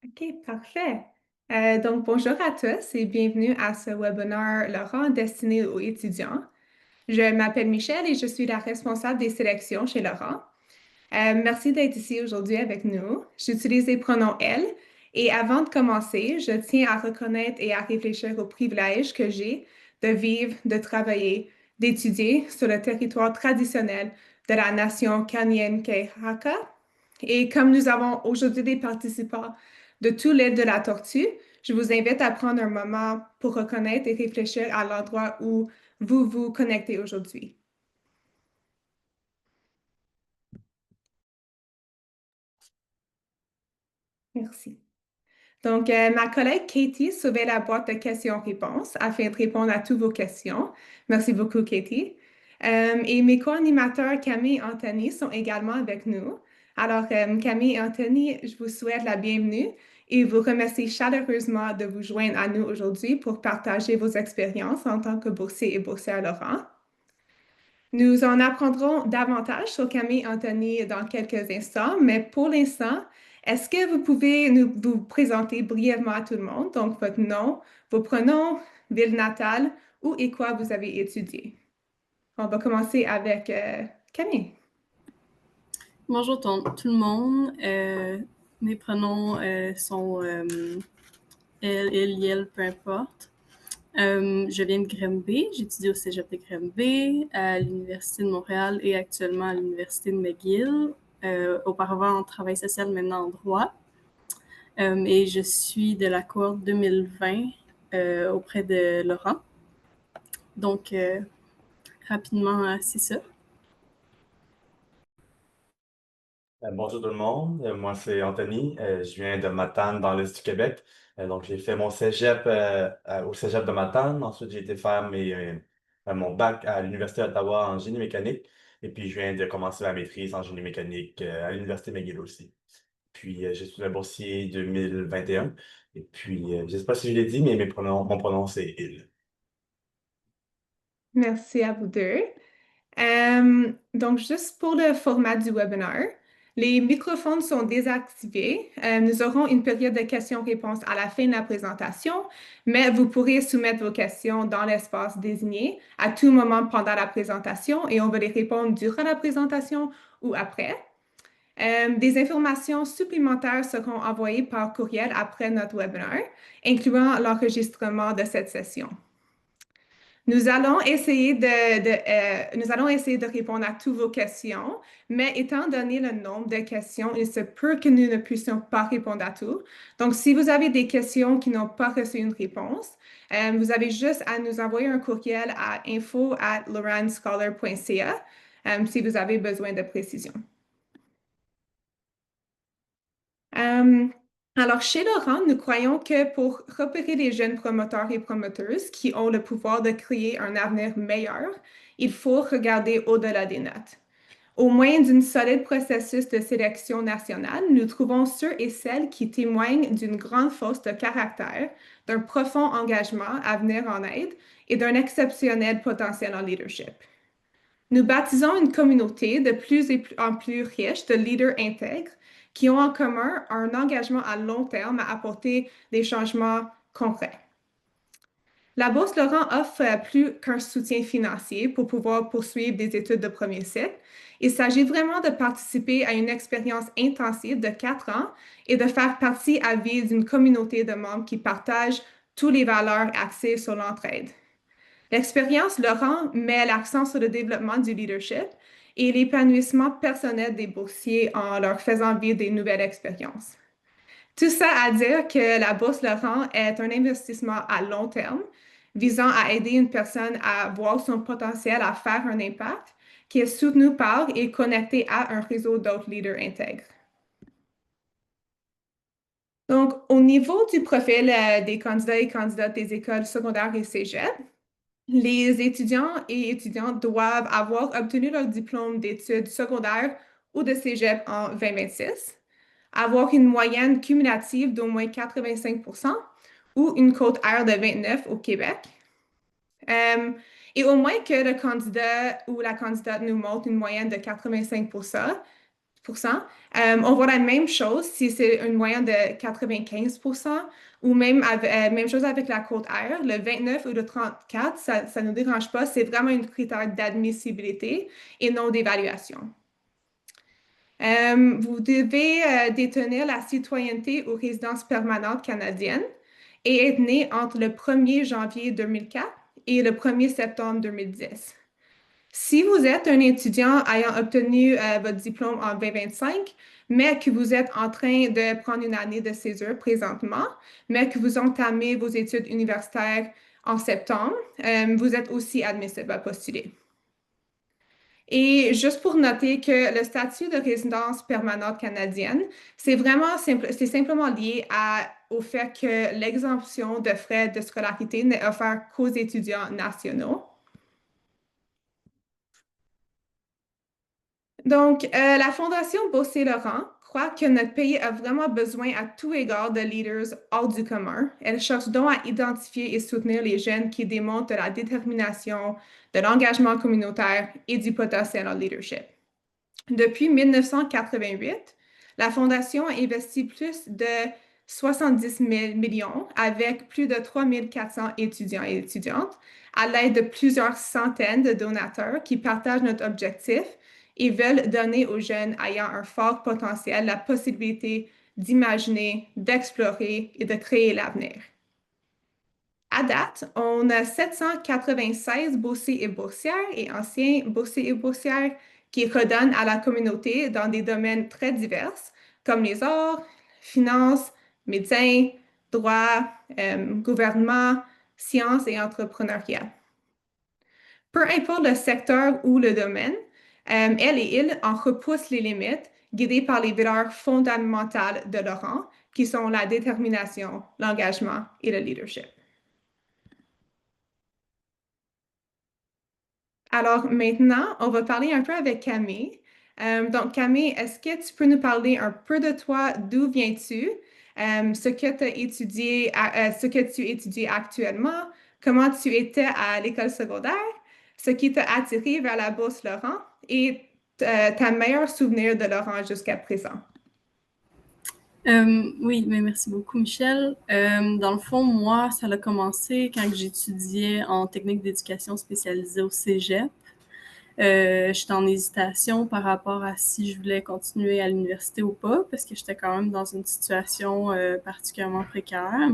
OK, parfait. Donc, bonjour à tous et bienvenue à ce webinaire Laurent destiné aux étudiants. Je m'appelle Michelle et je suis la responsable des sélections chez Laurent. Merci d'être ici aujourd'hui avec nous. J'utilise les pronoms elle et avant de commencer, je tiens à reconnaître et à réfléchir au privilège que j'ai de vivre, de travailler, d'étudier sur le territoire traditionnel de la nation Kanien'kehá:ka. Et comme nous avons aujourd'hui des participants de tout l'île de la Tortue, je vous invite à prendre un moment pour reconnaître et réfléchir à l'endroit où vous vous connectez aujourd'hui. Merci. Donc, ma collègue Katie surveille la boîte de questions-réponses afin de répondre à toutes vos questions. Merci beaucoup, Katie. Et mes co-animateurs Camille et Anthony sont également avec nous. Alors, Camille et Anthony, je vous souhaite la bienvenue et vous remercie chaleureusement de vous joindre à nous aujourd'hui pour partager vos expériences en tant que boursier et boursière Laurent. Nous en apprendrons davantage sur Camille et Anthony dans quelques instants, mais pour l'instant, est-ce que vous pouvez vous présenter brièvement à tout le monde? Donc, votre nom, vos pronoms, ville natale, où et quoi vous avez étudié. On va commencer avec Camille. Bonjour tout le monde. Mes pronoms sont elle, il, yel, peu importe. Je viens de Granby. J'étudie au Cégep de Granby, à l'Université de Montréal et actuellement à l'Université de McGill. Auparavant en travail social, maintenant en droit. Et je suis de la cohorte 2020 auprès de Laurent. Donc, rapidement, c'est ça. Bonjour tout le monde, moi c'est Anthony. Je viens de Matane dans l'Est du Québec. Donc j'ai fait mon cégep au cégep de Matane. Ensuite j'ai été faire mon bac à l'Université d'Ottawa en génie mécanique. Et puis je viens de commencer ma maîtrise en génie mécanique à l'Université McGill aussi. Puis je suis un boursier 2021. Et puis je ne sais pas si je l'ai dit, mais mon pronom c'est il. Merci à vous deux. Donc, juste pour le format du webinaire, les microphones sont désactivés. Nous aurons une période de questions-réponses à la fin de la présentation, mais vous pourrez soumettre vos questions dans l'espace désigné à tout moment pendant la présentation et on va les répondre durant la présentation ou après. Des informations supplémentaires seront envoyées par courriel après notre webinaire, incluant l'enregistrement de cette session. Nous allons essayer de répondre à toutes vos questions, mais étant donné le nombre de questions, il se peut que nous ne puissions pas répondre à tout. Donc, si vous avez des questions qui n'ont pas reçu une réponse, vous avez juste à nous envoyer un courriel à info@loranscholar.ca si vous avez besoin de précision. Euh, alors, chez Laurent, nous croyons que pour repérer les jeunes promoteurs et promoteuses qui ont le pouvoir de créer un avenir meilleur, il faut regarder au-delà des notes. Au moyen d'un solide processus de sélection nationale, nous trouvons ceux et celles qui témoignent d'une grande force de caractère, d'un profond engagement à venir en aide et d'un exceptionnel potentiel en leadership. Nous baptisons une communauté de plus en plus riche de leaders intègres qui ont en commun un engagement à long terme à apporter des changements concrets. La Bourse Laurent offre plus qu'un soutien financier pour pouvoir poursuivre des études de premier cycle. Il s'agit vraiment de participer à une expérience intensive de 4 ans et de faire partie à vie d'une communauté de membres qui partagent toutes les valeurs axées sur l'entraide. L'expérience Laurent met l'accent sur le développement du leadership et l'épanouissement personnel des boursiers en leur faisant vivre des nouvelles expériences. Tout ça à dire que la Bourse Laurent est un investissement à long terme visant à aider une personne à voir son potentiel à faire un impact qui est soutenu par et connecté à un réseau d'autres leaders intègres. Donc, au niveau du profil des candidats et candidates des écoles secondaires et cégep, les étudiants et étudiantes doivent avoir obtenu leur diplôme d'études secondaires ou de cégep en 2026, avoir une moyenne cumulative d'au moins 85% ou une cote R de 29 au Québec. Et au moins que le candidat ou la candidate nous montre une moyenne de 85% On voit la même chose si c'est une moyenne de 95%, ou même chose avec la côte R, le 29 ou le 34, ça ne nous dérange pas, c'est vraiment un critère d'admissibilité et non d'évaluation. Vous devez détenir la citoyenneté ou résidence permanente canadienne et être né entre le 1er janvier 2004 et le 1er septembre 2010. Si vous êtes un étudiant ayant obtenu votre diplôme en 2025, mais que vous êtes en train de prendre une année de césure présentement, mais que vous entamez vos études universitaires en septembre, vous êtes aussi admissible à postuler. Et juste pour noter que le statut de résidence permanente canadienne, c'est vraiment simple, c'est simplement lié au fait que l'exemption de frais de scolarité n'est offerte qu'aux étudiants nationaux. Donc, la Fondation Beaucé-Laurent croit que notre pays a vraiment besoin à tout égard de leaders hors du commun. Elle cherche donc à identifier et soutenir les jeunes qui démontrent de la détermination, de l'engagement communautaire et du potentiel en leadership. Depuis 1988, la Fondation a investi plus de 70 millions avec plus de 3 400 étudiants et étudiantes à l'aide de plusieurs centaines de donateurs qui partagent notre objectif et veulent donner aux jeunes ayant un fort potentiel la possibilité d'imaginer, d'explorer et de créer l'avenir. À date, on a 796 boursiers et boursières et anciens boursiers et boursières qui redonnent à la communauté dans des domaines très divers, comme les arts, finances, médecins, droit, gouvernement, sciences et entrepreneuriat. Peu importe le secteur ou le domaine, elle et il en repoussent les limites, guidés par les valeurs fondamentales de Laurent, qui sont la détermination, l'engagement et le leadership. Alors maintenant, on va parler un peu avec Camille. Donc Camille, est-ce que tu peux nous parler un peu de toi, d'où viens-tu, ce que tu étudié, ce que tu étudies actuellement, comment tu étais à l'école secondaire, ce qui t'a attiré vers la bourse Laurent et ta meilleure souvenir de Laurent jusqu'à présent? Oui, mais merci beaucoup, Michel. Dans le fond, moi, ça a commencé quand j'étudiais en technique d'éducation spécialisée au Cégep. J'étais en hésitation par rapport à si je voulais continuer à l'université ou pas, parce que j'étais quand même dans une situation particulièrement précaire.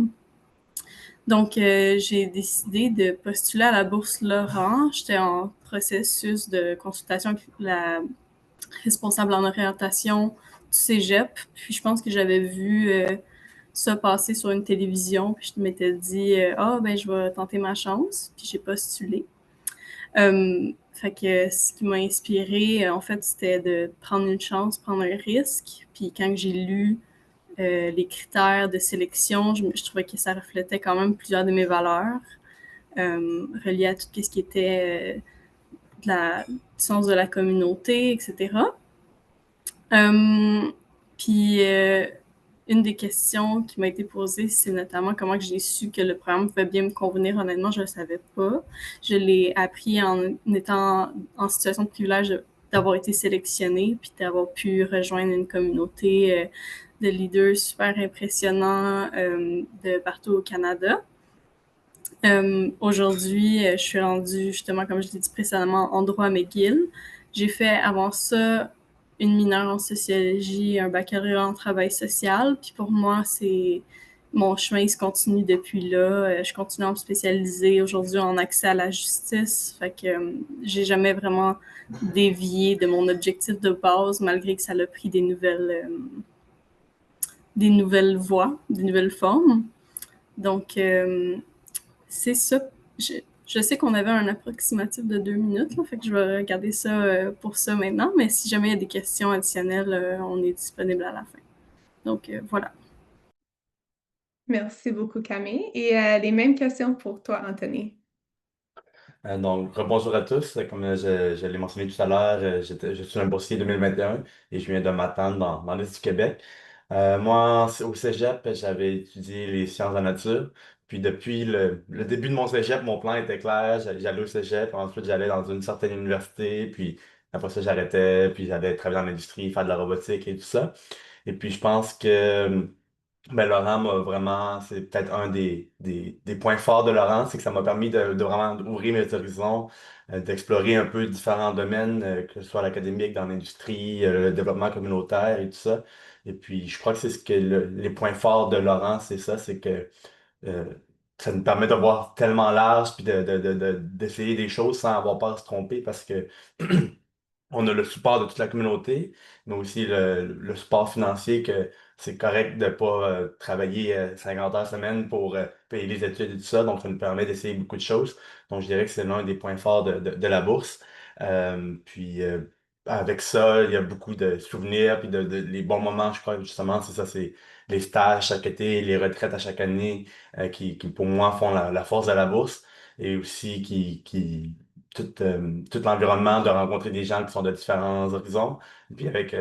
Donc, j'ai décidé de postuler à la bourse Laurent. J'étais en processus de consultation avec la responsable en orientation du Cégep. Puis je pense que j'avais vu ça passer sur une télévision. Puis je m'étais dit, ben je vais tenter ma chance. Puis j'ai postulé. Fait que ce qui m'a inspiré, en fait, c'était de prendre une chance, prendre un risque. Puis quand j'ai lu les critères de sélection, je trouvais que ça reflétait quand même plusieurs de mes valeurs reliées à tout ce qui était du sens de la communauté, etc. Puis une des questions qui m'a été posée, c'est notamment comment j'ai su que le programme pouvait bien me convenir. Honnêtement, je ne le savais pas. Je l'ai appris en étant en situation de privilège d'avoir été sélectionnée puis d'avoir pu rejoindre une communauté de leaders super impressionnants de partout au Canada. Aujourd'hui, je suis rendue, justement, comme je l'ai dit précédemment, en droit à McGill. J'ai fait avant ça une mineure en sociologie, un baccalauréat en travail social. Puis pour moi, c'est mon chemin, il se continue depuis là. Je continue à me spécialiser aujourd'hui en accès à la justice. Fait que j'ai jamais vraiment dévié de mon objectif de base, malgré que ça a pris des nouvelles voies, des nouvelles formes. Donc, c'est ça. Je sais qu'on avait un approximatif de 2 minutes, là, fait que je vais regarder ça pour ça maintenant, mais si jamais il y a des questions additionnelles, on est disponible à la fin. Donc, voilà. Merci beaucoup, Camille. Et les mêmes questions pour toi, Anthony. Donc, rebonjour à tous. Comme je l'ai mentionné tout à l'heure, je suis un boursier 2021 et je viens de Matane dans l'Est du Québec. Moi, au Cégep, j'avais étudié les sciences de la nature. Puis depuis le début de mon Cégep, mon plan était clair. J'allais au Cégep, ensuite j'allais dans une certaine université, puis Après ça, j'arrêtais, puis j'allais travailler dans l'industrie, faire de la robotique et tout ça. Et puis, je pense que ben, Laurent m'a vraiment, c'est peut-être un des points forts de Laurent, c'est que ça m'a permis de vraiment ouvrir mes horizons, d'explorer un peu différents domaines, que ce soit l'académique, dans l'industrie, le développement communautaire et tout ça. Et puis, je crois que c'est ce que les points forts de Laurent, c'est ça, c'est que euh, ça nous permet de voir tellement large, puis d'essayer des choses sans avoir peur de se tromper, parce que on a le support de toute la communauté, mais aussi le support financier que c'est correct de ne pas travailler 50 heures semaine pour payer les études et tout ça. Donc, ça nous permet d'essayer beaucoup de choses. Donc, je dirais que c'est l'un des points forts de la bourse. Puis, avec ça, il y a beaucoup de souvenirs, puis les bons moments, je crois, justement, c'est ça, c'est les stages chaque été, les retraites à chaque année, qui, pour moi, font la force de la bourse et aussi tout l'environnement de rencontrer des gens qui sont de différents horizons, puis avec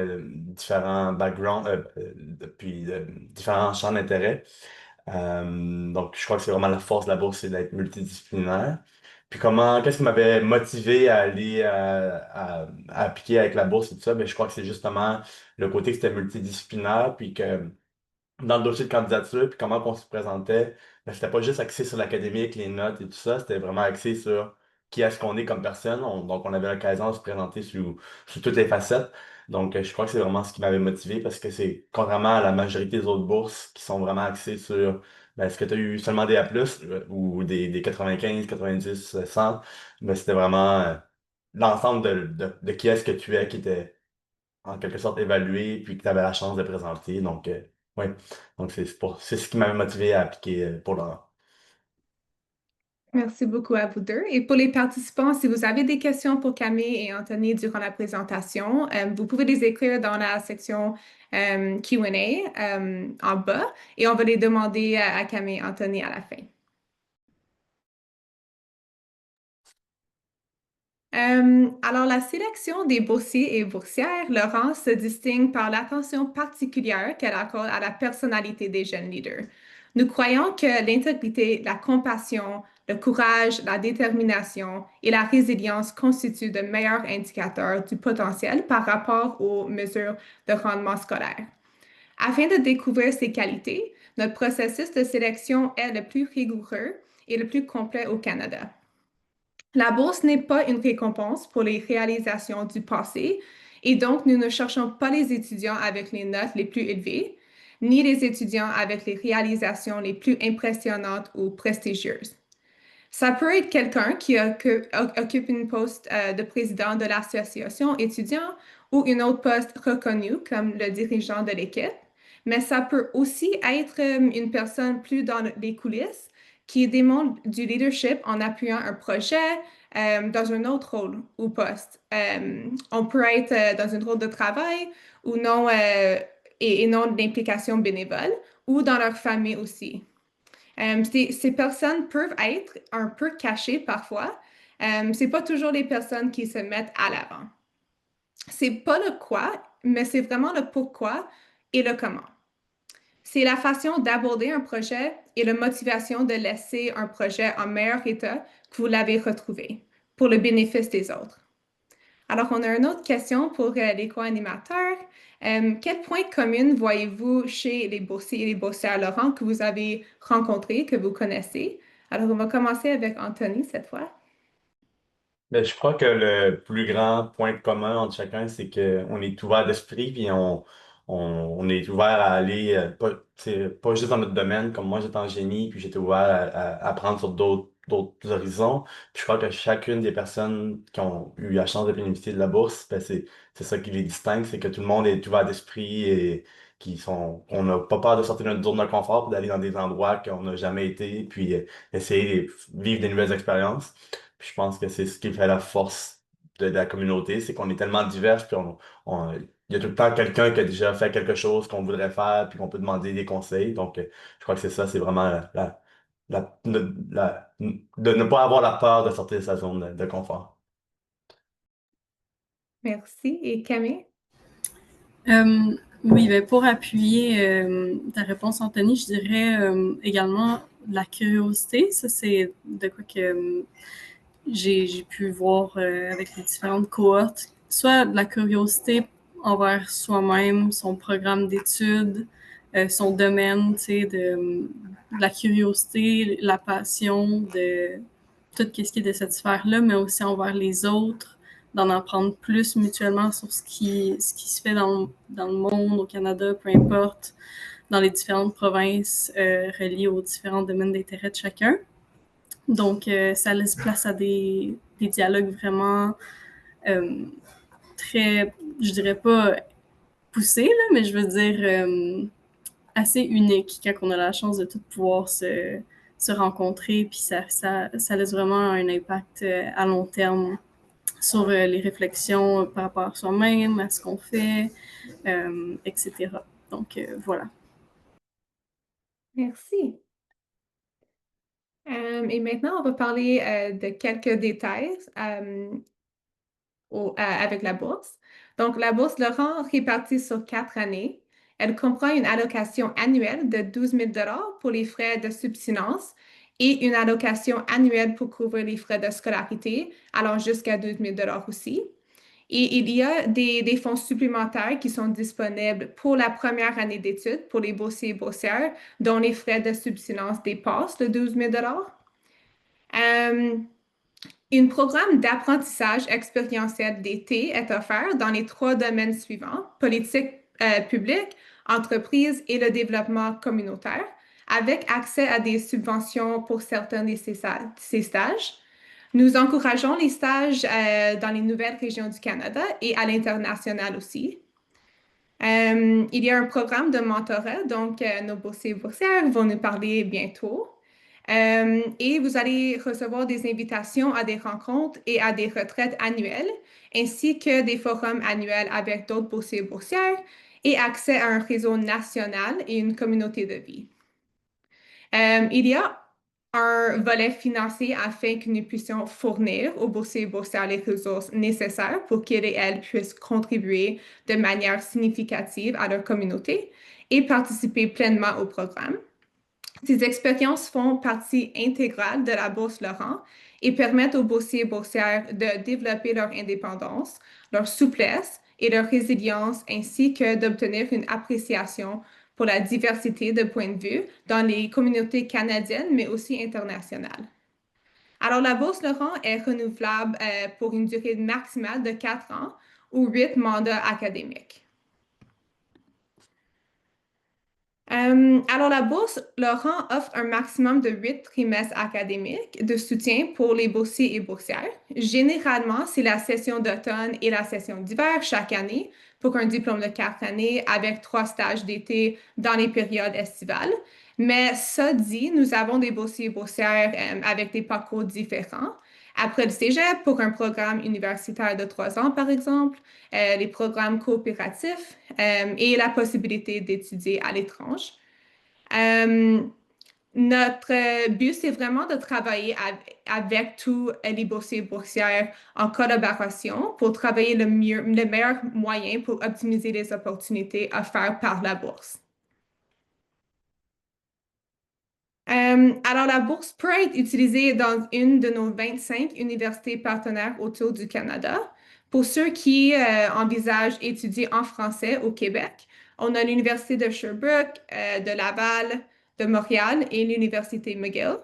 différents backgrounds, puis différents champs d'intérêt. Donc, je crois que c'est vraiment la force de la bourse, c'est d'être multidisciplinaire. Puis qu'est-ce qui m'avait motivé à aller à appliquer avec la bourse et tout ça? Ben, je crois que c'est justement le côté que c'était multidisciplinaire, puis que dans le dossier de candidature, puis comment on se présentait, ben, c'était pas juste axé sur l'académique, les notes et tout ça, c'était vraiment axé sur qui est-ce qu'on est comme personne. Donc, on avait l'occasion de se présenter sous toutes les facettes. Donc, je crois que c'est vraiment ce qui m'avait motivé parce que c'est contrairement à la majorité des autres bourses qui sont vraiment axées sur ben, est-ce que tu as eu seulement des A+, ou des 95, 90, 100, mais c'était vraiment l'ensemble de qui est-ce que tu es qui était en quelque sorte évalué, puis que tu avais la chance de présenter. Donc, ouais. Donc, c'est ce qui m'avait motivé à appliquer pour Laurent. Merci beaucoup à vous deux. Et pour les participants, si vous avez des questions pour Camille et Anthony durant la présentation, vous pouvez les écrire dans la section Q&A en bas et on va les demander à Camille et Anthony à la fin. Alors, la sélection des boursiers et boursières, Laurence se distingue par l'attention particulière qu'elle accorde à la personnalité des jeunes leaders. Nous croyons que l'intégrité, la compassion, le courage, la détermination et la résilience constituent de meilleurs indicateurs du potentiel par rapport aux mesures de rendement scolaire. Afin de découvrir ces qualités, notre processus de sélection est le plus rigoureux et le plus complet au Canada. La bourse n'est pas une récompense pour les réalisations du passé et donc nous ne cherchons pas les étudiants avec les notes les plus élevées, ni les étudiants avec les réalisations les plus impressionnantes ou prestigieuses. Ça peut être quelqu'un qui occupe une poste de président de l'association étudiant ou une autre poste reconnue comme le dirigeant de l'équipe, mais ça peut aussi être une personne plus dans les coulisses qui démontre du leadership en appuyant un projet dans un autre rôle ou poste. On peut être dans un rôle de travail ou non, et non d'implication bénévole ou dans leur famille aussi. Ces personnes peuvent être un peu cachées parfois. C'est pas toujours les personnes qui se mettent à l'avant. C'est pas le quoi, mais c'est vraiment le pourquoi et le comment. C'est la façon d'aborder un projet et la motivation de laisser un projet en meilleur état que vous l'avez retrouvé pour le bénéfice des autres. Alors, on a une autre question pour les co-animateurs. Quel point commun voyez-vous chez les boursiers et les boursières Laurent que vous avez rencontrés, que vous connaissez? Alors, on va commencer avec Anthony cette fois. Ben, je crois que le plus grand point commun entre chacun, c'est qu'on est ouvert d'esprit, puis on est ouvert à aller, pas juste dans notre domaine, comme moi j'étais en génie, puis j'étais ouvert à apprendre sur d'autres horizons. Puis je crois que chacune des personnes qui ont eu la chance de bénéficier de la bourse, ben c'est ça qui les distingue, c'est que tout le monde est ouvert d'esprit et on n'a pas peur de sortir de notre zone de confort pour d'aller dans des endroits qu'on n'a jamais été, puis essayer de vivre des nouvelles expériences. Puis je pense que c'est ce qui fait la force de la communauté, c'est qu'on est tellement divers, puis il y a tout le temps quelqu'un qui a déjà fait quelque chose qu'on voudrait faire, puis qu'on peut demander des conseils. Donc, je crois que c'est ça, c'est vraiment de ne pas avoir la peur de sortir de sa zone de confort. Merci. Et Camille? Oui, ben pour appuyer ta réponse, Anthony, je dirais également la curiosité. Ça, c'est de quoi que j'ai pu voir avec les différentes cohortes soit de la curiosité envers soi-même, son programme d'études, son domaine, tu sais, de la curiosité, la passion, de tout ce qui est de cette sphère-là, mais aussi envers les autres, d'en apprendre plus mutuellement sur ce qui se fait dans le monde, au Canada, peu importe, dans les différentes provinces reliées aux différents domaines d'intérêt de chacun. Donc, ça laisse place à des dialogues vraiment très, je dirais pas poussés, là, mais je veux dire assez uniques quand on a la chance de tout pouvoir se rencontrer. Puis ça laisse vraiment un impact à long terme sur les réflexions par rapport à soi-même, à ce qu'on fait, etc. Donc, voilà. Merci. Et maintenant, on va parler de quelques détails avec la bourse. Donc, la bourse Laurent répartie sur 4 années. Elle comprend une allocation annuelle de 12 000 pour les frais de subsistance et une allocation annuelle pour couvrir les frais de scolarité, allant jusqu'à 12 000 aussi. Et il y a des fonds supplémentaires qui sont disponibles pour la première année d'études pour les boursiers et boursières, dont les frais de subsistance dépassent le 12 000 un programme d'apprentissage expérientiel d'été est offert dans les 3 domaines suivants, politique publique, entreprise et le développement communautaire, avec accès à des subventions pour certains de ces stages. Nous encourageons les stages dans les nouvelles régions du Canada et à l'international aussi. Il y a un programme de mentorat, donc nos boursiers et boursières vont nous parler bientôt. Et vous allez recevoir des invitations à des rencontres et à des retraites annuelles, ainsi que des forums annuels avec d'autres boursiers et boursières et accès à un réseau national et une communauté de vie. Il y a un volet financier afin que nous puissions fournir aux boursiers et boursières les ressources nécessaires pour qu'ils et elles puissent contribuer de manière significative à leur communauté et participer pleinement au programme. Ces expériences font partie intégrale de la Bourse Laurent et permettent aux boursiers et boursières de développer leur indépendance, leur souplesse et leur résilience, ainsi que d'obtenir une appréciation pour la diversité de points de vue dans les communautés canadiennes, mais aussi internationales. Alors, la Bourse Laurent est renouvelable pour une durée maximale de 4 ans ou 8 mandats académiques. Alors, la Bourse Laurent offre un maximum de 8 trimestres académiques de soutien pour les boursiers et boursières. Généralement, c'est la session d'automne et la session d'hiver chaque année pour un diplôme de 4 années avec 3 stages d'été dans les périodes estivales. Mais ça dit, nous avons des boursiers et boursières avec des parcours différents. Après le cégep, pour un programme universitaire de 3 ans, par exemple, les programmes coopératifs et la possibilité d'étudier à l'étranger. Notre but, c'est vraiment de travailler avec tous les boursiers et boursières en collaboration pour travailler le meilleur moyen pour optimiser les opportunités offertes par la bourse. Alors, la bourse peut être utilisée dans une de nos 25 universités partenaires autour du Canada. Pour ceux qui envisagent étudier en français au Québec, on a l'Université de Sherbrooke, de Laval, de Montréal et l'Université McGill.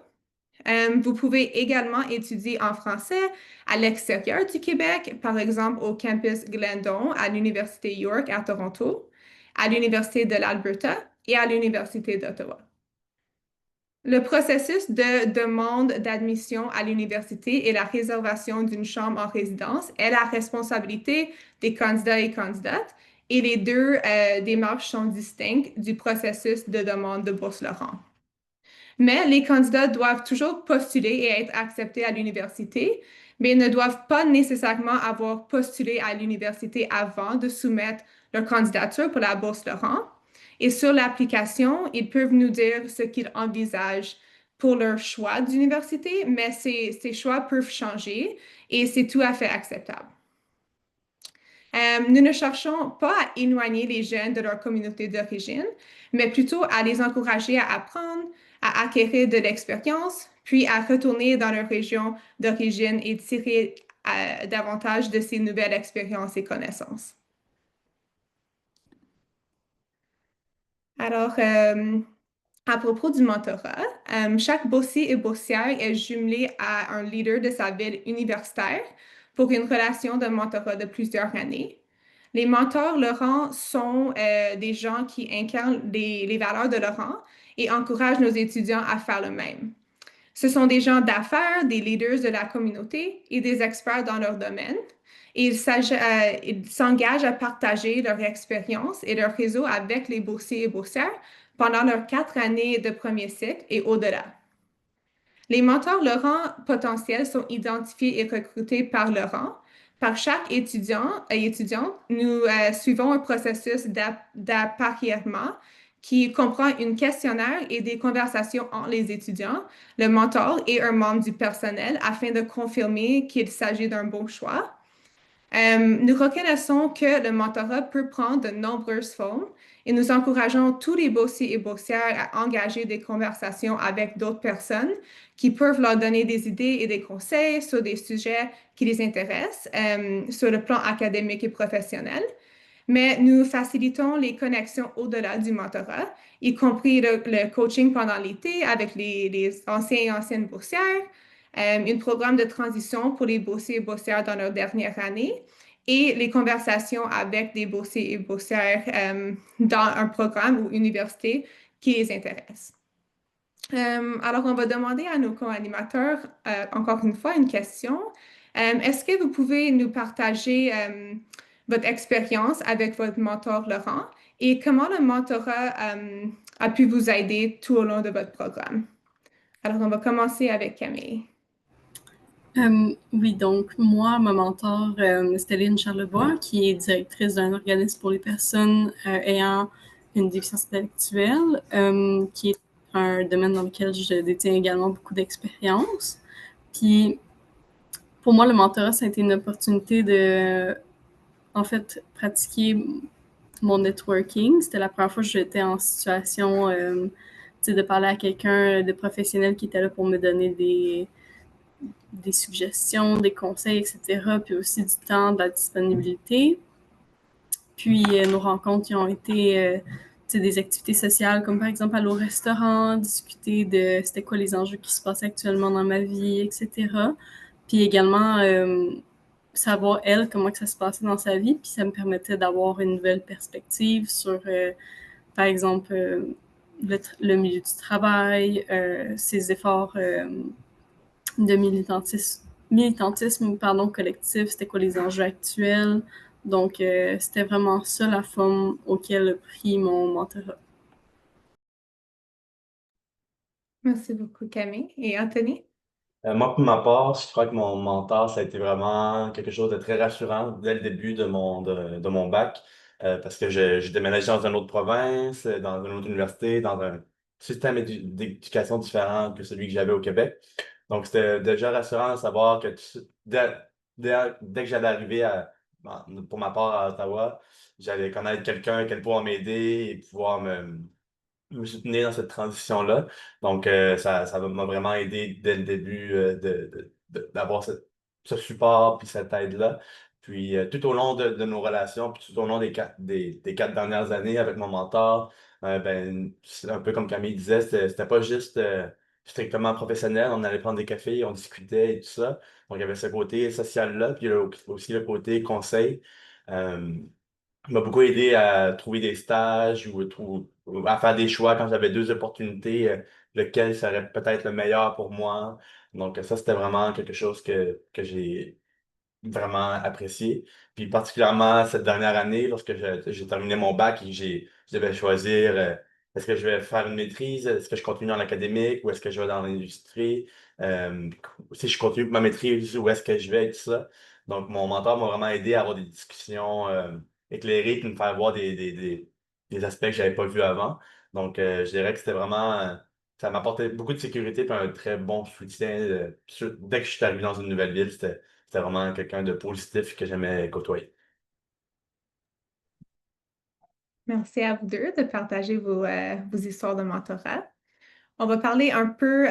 Vous pouvez également étudier en français à l'extérieur du Québec, par exemple au campus Glendon à l'Université York à Toronto, à l'Université de l'Alberta et à l'Université d'Ottawa. Le processus de demande d'admission à l'université et la réservation d'une chambre en résidence est la responsabilité des candidats et candidates et les deux démarches sont distinctes du processus de demande de bourse Laurent. Mais les candidats doivent toujours postuler et être acceptés à l'université, mais ne doivent pas nécessairement avoir postulé à l'université avant de soumettre leur candidature pour la bourse Laurent. Et sur l'application, ils peuvent nous dire ce qu'ils envisagent pour leur choix d'université, mais ces choix peuvent changer et c'est tout à fait acceptable. Nous ne cherchons pas à éloigner les jeunes de leur communauté d'origine, mais plutôt à les encourager à apprendre, à acquérir de l'expérience, puis à retourner dans leur région d'origine et tirer davantage de ses nouvelles expériences et connaissances. Alors, à propos du mentorat, chaque boursier et boursière est jumelé à un leader de sa ville universitaire pour une relation de mentorat de plusieurs années. Les mentors Laurent sont des gens qui incarnent les valeurs de Laurent et encouragent nos étudiants à faire le même. Ce sont des gens d'affaires, des leaders de la communauté et des experts dans leur domaine. Et ils s'engagent à partager leur expérience et leur réseau avec les boursiers et boursières pendant leurs 4 années de premier cycle et au-delà. Les mentors Laurent potentiels sont identifiés et recrutés par Laurent. Par chaque étudiant et étudiante, nous suivons un processus d'appareillement qui comprend un questionnaire et des conversations entre les étudiants, le mentor et un membre du personnel afin de confirmer qu'il s'agit d'un bon choix. Nous reconnaissons que le mentorat peut prendre de nombreuses formes et nous encourageons tous les boursiers et boursières à engager des conversations avec d'autres personnes qui peuvent leur donner des idées et des conseils sur des sujets qui les intéressent, sur le plan académique et professionnel. Mais nous facilitons les connexions au-delà du mentorat, y compris le coaching pendant l'été avec les anciens et anciennes boursières, un programme de transition pour les boursiers et boursières dans leur dernière année et les conversations avec des boursiers et boursières dans un programme ou université qui les intéresse. Alors, on va demander à nos co-animateurs, encore une fois, une question. Est-ce que vous pouvez nous partager votre expérience avec votre mentor Laurent et comment le mentorat a pu vous aider tout au long de votre programme? Alors, on va commencer avec Camille. Oui, donc moi, ma mentor, c'était Lynn Charlebois, qui est directrice d'un organisme pour les personnes ayant une déficience intellectuelle, qui est un domaine dans lequel je détiens également beaucoup d'expérience. Puis, pour moi, le mentorat, ça a été une opportunité de, en fait, pratiquer mon networking. C'était la première fois que j'étais en situation, de parler à quelqu'un de professionnel qui était là pour me donner des suggestions, des conseils, etc. Puis aussi du temps, de la disponibilité. Puis nos rencontres qui ont été des activités sociales, comme par exemple aller au restaurant, discuter de c'était quoi les enjeux qui se passent actuellement dans ma vie, etc. Puis également savoir elle comment que ça se passait dans sa vie, puis ça me permettait d'avoir une nouvelle perspective sur, par exemple, le milieu du travail, ses efforts de militantisme collectif, c'était quoi les enjeux actuels. Donc, c'était vraiment ça la forme auquel a pris mon mentorat. Merci beaucoup, Camille. Et Anthony? Moi, pour ma part, je crois que mon mentor, ça a été vraiment quelque chose de très rassurant dès le début de mon bac, parce que j'ai déménagé dans une autre province, dans une autre université, dans un système d'éducation différent que celui que j'avais au Québec. Donc, c'était déjà rassurant de savoir que dès que j'allais arriver pour ma part à Ottawa, j'allais connaître quelqu'un qui allait pouvoir m'aider et pouvoir me soutenir dans cette transition-là. Donc, ça m'a vraiment aidé dès le début d'avoir ce support puis cette aide-là. Puis, tout au long de nos relations, puis tout au long des 4 dernières années avec mon mentor, ben, c'est un peu comme Camille disait, c'était pas juste strictement professionnel. On allait prendre des cafés, on discutait et tout ça. Donc, il y avait ce côté social-là, puis aussi le côté conseil. Euh, m'a beaucoup aidé à trouver des stages ou à faire des choix quand j'avais deux opportunités, lequel serait peut-être le meilleur pour moi. Donc ça, c'était vraiment quelque chose que j'ai vraiment apprécié. Puis particulièrement cette dernière année, lorsque j'ai terminé mon bac et je devais choisir est-ce que je vais faire une maîtrise, est-ce que je continue dans l'académique ou est-ce que je vais dans l'industrie, euh, si je continue ma maîtrise, où est-ce que je vais et tout ça. Donc mon mentor m'a vraiment aidé à avoir des discussions éclairées puis me faire voir des aspects que j'avais pas vus avant. Donc je dirais que c'était vraiment ça m'apportait beaucoup de sécurité et un très bon soutien. Dès que je suis arrivé dans une nouvelle ville, c'était vraiment quelqu'un de positif que j'aimais côtoyer. Merci à vous deux de partager vos histoires de mentorat. On va parler un peu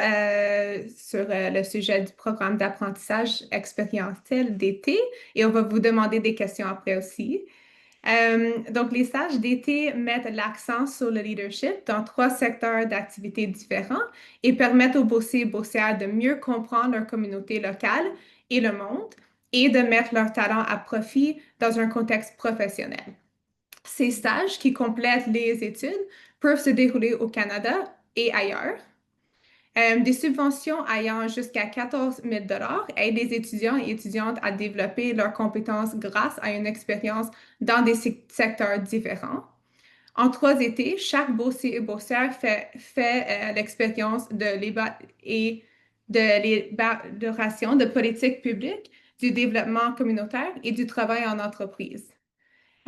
sur le sujet du programme d'apprentissage expérientiel d'été et on va vous demander des questions après aussi. Donc, les stages d'été mettent l'accent sur le leadership dans 3 secteurs d'activités différents et permettent aux boursiers et boursières de mieux comprendre leur communauté locale et le monde et de mettre leur talent à profit dans un contexte professionnel. Ces stages qui complètent les études peuvent se dérouler au Canada et ailleurs. Des subventions allant jusqu'à 14 000 aident les étudiants et étudiantes à développer leurs compétences grâce à une expérience dans des secteurs différents. En 3 étés, chaque boursier et boursière fait l'expérience de l'élaboration de politiques publiques, du développement communautaire et du travail en entreprise.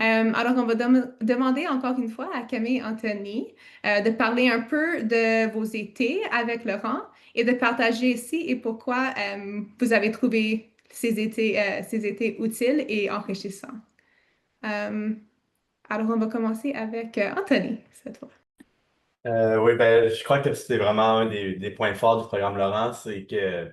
Alors, on va demander encore une fois à Camille et Anthony de parler un peu de vos étés avec Laurent et de partager ici et pourquoi vous avez trouvé ces étés utiles et enrichissants. Euh, alors, on va commencer avec Anthony cette fois. Oui, ben, je crois que c'est vraiment un des points forts du programme Laurent, c'est que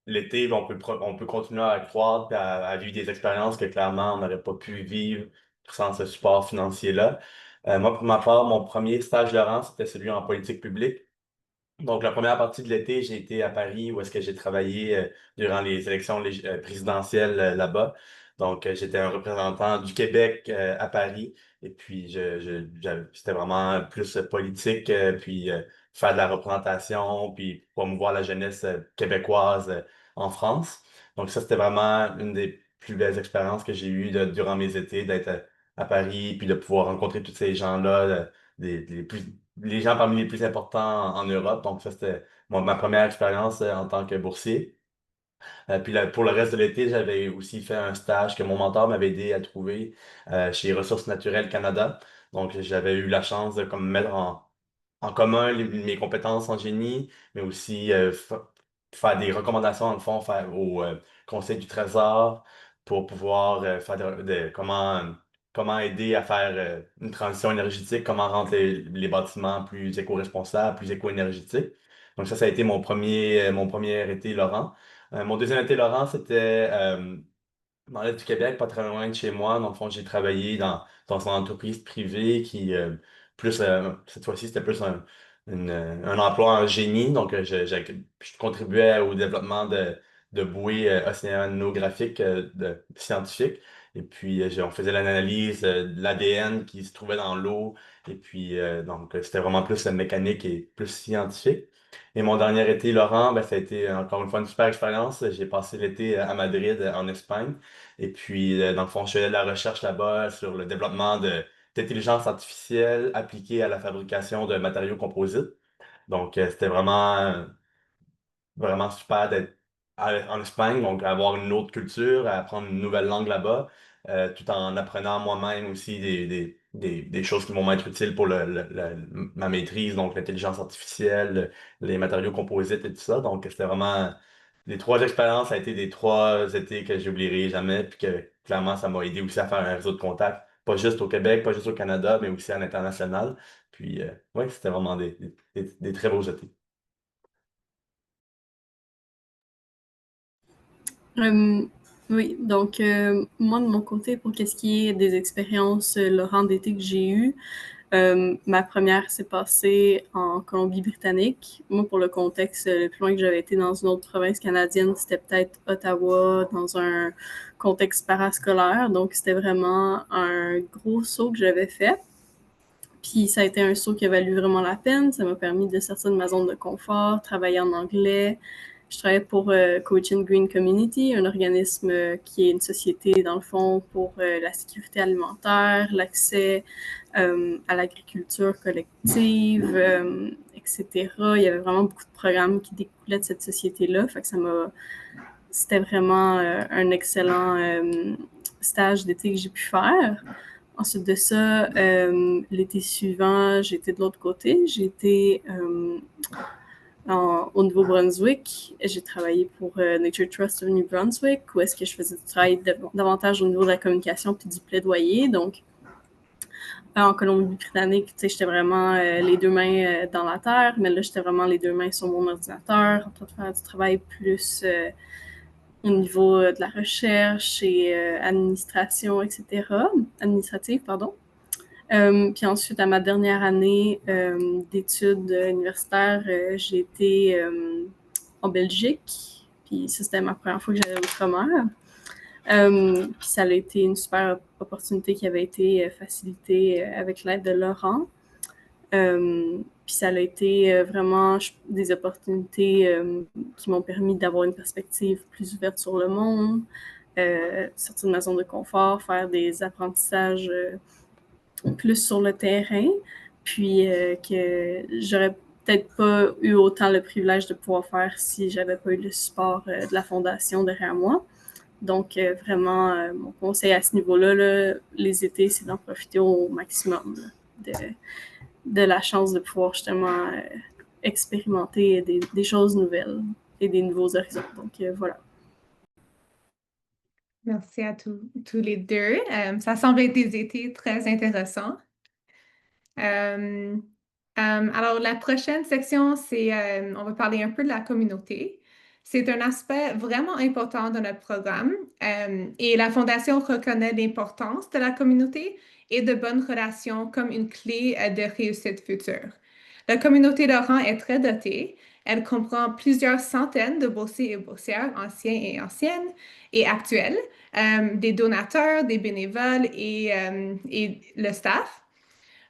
l'été, ben, on peut continuer à croître et à vivre des expériences que clairement on n'aurait pas pu vivre sans ce support financier-là. Moi, pour ma part, mon premier stage Laurent, c'était celui en politique publique. Donc, la première partie de l'été, j'ai été à Paris où est-ce que j'ai travaillé durant les élections présidentielles là-bas. Donc, j'étais un représentant du Québec à Paris. Et puis, c'était vraiment plus politique, puis faire de la représentation, puis promouvoir la jeunesse québécoise en France. Donc, ça, c'était vraiment une des plus belles expériences que j'ai eues durant mes étés, d'être à Paris, puis de pouvoir rencontrer tous ces gens-là, les gens parmi les plus importants en Europe. Donc, ça, c'était ma première expérience en tant que boursier. Puis pour le reste de l'été, j'avais aussi fait un stage que mon mentor m'avait aidé à trouver chez Ressources naturelles Canada. Donc, j'avais eu la chance de comme, mettre en commun mes compétences en génie, mais aussi faire des recommandations, dans le fond, faire au Conseil du Trésor pour pouvoir faire comment aider à faire une transition énergétique, comment rendre les bâtiments plus éco-responsables, plus éco-énergétiques. Donc ça a été mon premier été Laurent. Mon deuxième été Laurent, c'était dans l'est du Québec, pas très loin de chez moi. Dans le fond, j'ai travaillé dans une entreprise privée qui, cette fois-ci, c'était plus un emploi en génie. Donc, je contribuais au développement de bouées océanographiques scientifiques. Et puis, on faisait l'analyse de l'ADN qui se trouvait dans l'eau. Et puis, donc, c'était vraiment plus mécanique et plus scientifique. Et mon dernier été, Laurent, ben, ça a été encore une fois une super expérience. J'ai passé l'été à Madrid, en Espagne. Et puis, dans le fond, je faisais de la recherche là-bas sur le développement d'intelligence artificielle appliquée à la fabrication de matériaux composites. Donc, c'était vraiment super d'être en Espagne, donc avoir une autre culture, apprendre une nouvelle langue là-bas, tout en apprenant moi-même aussi des choses qui vont m'être utiles pour ma maîtrise, donc l'intelligence artificielle, les matériaux composites et tout ça. Donc, c'était vraiment les 3 expériences, ça a été des 3 étés que j'oublierai jamais, puis que clairement, ça m'a aidé aussi à faire un réseau de contacts, pas juste au Québec, pas juste au Canada, mais aussi à l'international. Puis, ouais, c'était vraiment des très beaux étés. Euh, oui, donc moi de mon côté, pour qu'est-ce qui est des expériences Laurent d'été que j'ai eues, ma première s'est passée en Colombie-Britannique. Moi, pour le contexte, le plus loin que j'avais été dans une autre province canadienne, c'était peut-être Ottawa, dans un contexte parascolaire. Donc, c'était vraiment un gros saut que j'avais fait. Puis ça a été un saut qui a valu vraiment la peine. Ça m'a permis de sortir de ma zone de confort, travailler en anglais. Je travaille pour Cochin Green Community, un organisme qui est une société, dans le fond, pour la sécurité alimentaire, l'accès à l'agriculture collective, etc. Il y avait vraiment beaucoup de programmes qui découlaient de cette société-là. Fait que c'était vraiment un excellent stage d'été que j'ai pu faire. Ensuite de ça, l'été suivant, j'étais de l'autre côté. J'étais au Nouveau-Brunswick. J'ai travaillé pour Nature Trust of New Brunswick, où est-ce que je faisais du travail davantage au niveau de la communication puis du plaidoyer. Donc, En Colombie-Britannique, tu sais, j'étais vraiment les deux mains dans la terre, mais là, j'étais vraiment les deux mains sur mon ordinateur, en train de faire du travail plus au niveau de la recherche et administration, etc. Administrative, pardon. Puis ensuite, à ma dernière année d'études universitaires, j'ai été en Belgique. Puis ça, c'était ma première fois que j'allais outre-mer. Puis ça a été une super opportunité qui avait été facilitée avec l'aide de Laurent. Puis ça a été vraiment des opportunités qui m'ont permis d'avoir une perspective plus ouverte sur le monde, sortir de ma zone de confort, faire des apprentissages plus sur le terrain, puis que j'aurais peut-être pas eu autant le privilège de pouvoir faire si j'avais pas eu le support de la fondation derrière moi. Donc, vraiment, mon conseil à ce niveau-là, là, les étés, c'est d'en profiter au maximum là, de la chance de pouvoir justement expérimenter des choses nouvelles et des nouveaux horizons. Donc, voilà. Merci à tous les deux. Ça semble être des étés très intéressants. Alors, la prochaine section, on va parler un peu de la communauté. C'est un aspect vraiment important de notre programme et la Fondation reconnaît l'importance de la communauté et de bonnes relations comme une clé de réussite future. La communauté d'Oran est très dotée. Elle comprend plusieurs centaines de boursiers et boursières, anciens et anciennes et actuels, des donateurs, des bénévoles et le staff.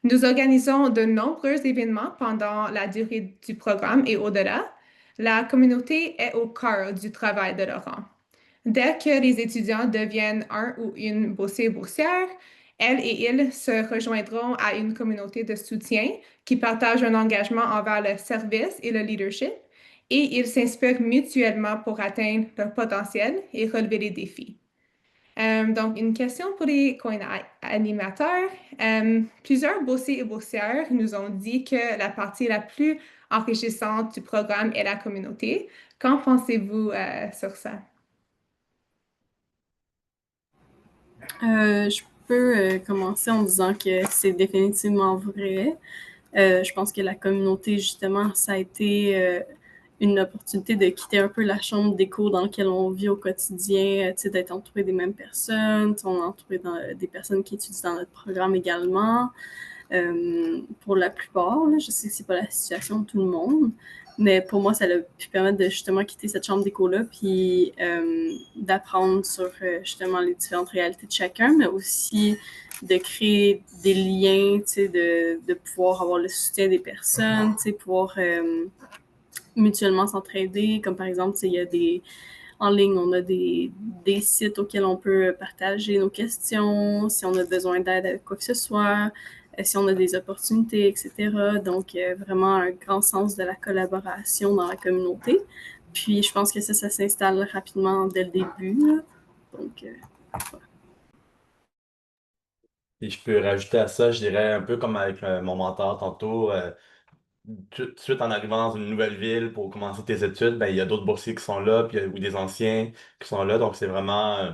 Nous organisons de nombreux événements pendant la durée du programme et au-delà. La communauté est au cœur du travail de Laurent. Dès que les étudiants deviennent un ou une boursier boursière, elles et ils se rejoindront à une communauté de soutien qui partage un engagement envers le service et le leadership et ils s'inspirent mutuellement pour atteindre leur potentiel et relever les défis. Donc, une question pour les co-animateurs. Plusieurs boursiers et boursières nous ont dit que la partie la plus enrichissante du programme est la communauté. Qu'en pensez-vous sur ça? Je peux commencer en disant que c'est définitivement vrai. Je pense que la communauté, justement, ça a été une opportunité de quitter un peu la chambre d'écho dans laquelle on vit au quotidien, d'être entouré des mêmes personnes, on est entouré des personnes qui étudient dans notre programme également. Pour la plupart, là, je sais que c'est pas la situation de tout le monde, mais pour moi, ça a pu permettre de justement quitter cette chambre d'écho-là, puis d'apprendre sur justement les différentes réalités de chacun, mais aussi de créer des liens, de pouvoir avoir le soutien des personnes, pouvoir mutuellement s'entraider, comme par exemple, il y a en ligne, on a des sites auxquels on peut partager nos questions, si on a besoin d'aide avec quoi que ce soit, si on a des opportunités, etc. Donc, vraiment un grand sens de la collaboration dans la communauté. Puis, je pense que ça s'installe rapidement dès le début. Là. Donc, voilà. Et je peux rajouter à ça, je dirais un peu comme avec mon mentor tantôt, tout de suite en arrivant dans une nouvelle ville pour commencer tes études, ben, il y a d'autres boursiers qui sont là, puis, ou des anciens qui sont là, donc c'est vraiment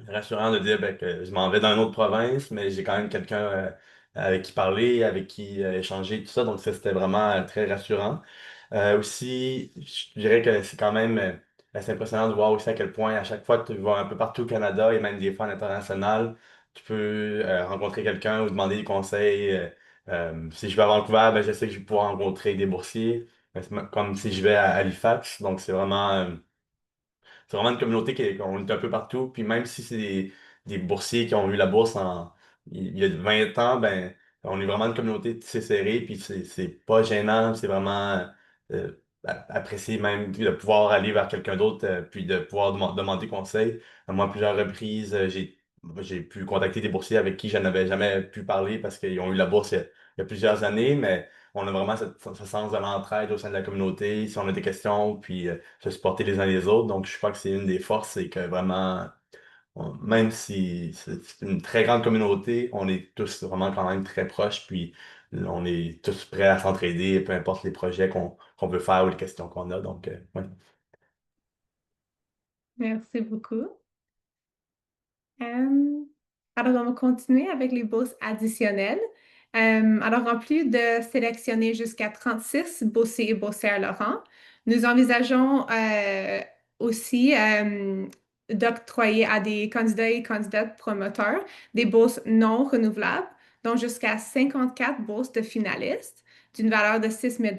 rassurant de dire ben, que je m'en vais dans une autre province, mais j'ai quand même quelqu'un avec qui parler, avec qui échanger, tout ça. Donc, ça, c'était vraiment très rassurant. Aussi, je dirais que c'est quand même assez impressionnant de voir aussi à quel point, à chaque fois que tu vas un peu partout au Canada et même des fois à l'international, tu peux rencontrer quelqu'un ou demander des conseils. Si je vais à Vancouver, ben, je sais que je vais pouvoir rencontrer des boursiers, comme si je vais à Halifax. Donc, c'est vraiment une communauté qu'on est un peu partout. Puis même si c'est des boursiers qui ont eu la bourse il y a 20 ans, ben, on est vraiment une communauté tissée serrée. Puis c'est pas gênant, c'est vraiment euh, apprécié même de pouvoir aller vers quelqu'un d'autre, puis de pouvoir demander conseil. Moi, à plusieurs reprises, j'ai pu contacter des boursiers avec qui je n'avais jamais pu parler parce qu'ils ont eu la bourse il y a plusieurs années, mais on a vraiment ce sens de l'entraide au sein de la communauté. Si on a des questions, puis se supporter les uns les autres. Donc, je crois que c'est une des forces, c'est que vraiment, même si c'est une très grande communauté, on est tous vraiment quand même très proches, puis on est tous prêts à s'entraider, peu importe les projets qu'on veut faire ou les questions qu'on a. Donc, ouais. Merci beaucoup. Euh, Alors, on va continuer avec les bourses additionnelles. Alors, en plus de sélectionner jusqu'à 36 boursiers et boursières Laurent, nous envisageons aussi d'octroyer à des candidats et candidates promoteurs des bourses non renouvelables, donc jusqu'à 54 bourses de finalistes d'une valeur de 6 000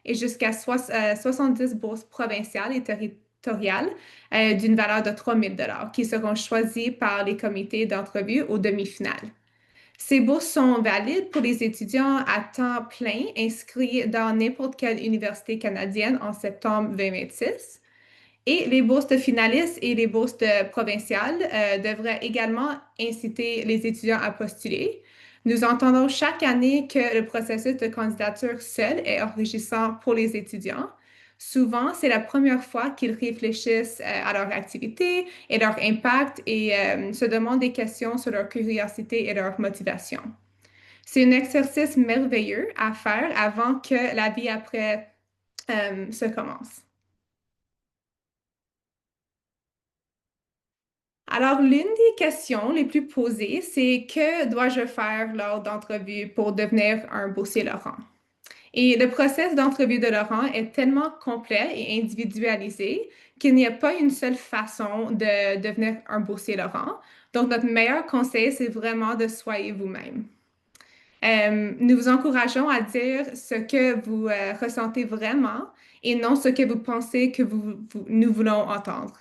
et jusqu'à 70 bourses provinciales et territoriales d'une valeur de 3 000 qui seront choisis par les comités d'entrevue aux demi-finales. Ces bourses sont valides pour les étudiants à temps plein inscrits dans n'importe quelle université canadienne en septembre 2026. Et les bourses de finalistes et les bourses provinciales devraient également inciter les étudiants à postuler. Nous entendons chaque année que le processus de candidature seul est enrichissant pour les étudiants. Souvent, c'est la première fois qu'ils réfléchissent à leur activité et leur impact et se demandent des questions sur leur curiosité et leur motivation. C'est un exercice merveilleux à faire avant que la vie après se commence. Alors, l'une des questions les plus posées, c'est que dois-je faire lors d'entrevue pour devenir un boursier Laurent? Et le processus d'entrevue de Laurent est tellement complet et individualisé qu'il n'y a pas une seule façon de devenir un boursier Laurent. Donc, notre meilleur conseil, c'est vraiment de soyez vous-même. Nous vous encourageons à dire ce que vous ressentez vraiment et non ce que vous pensez que nous voulons entendre.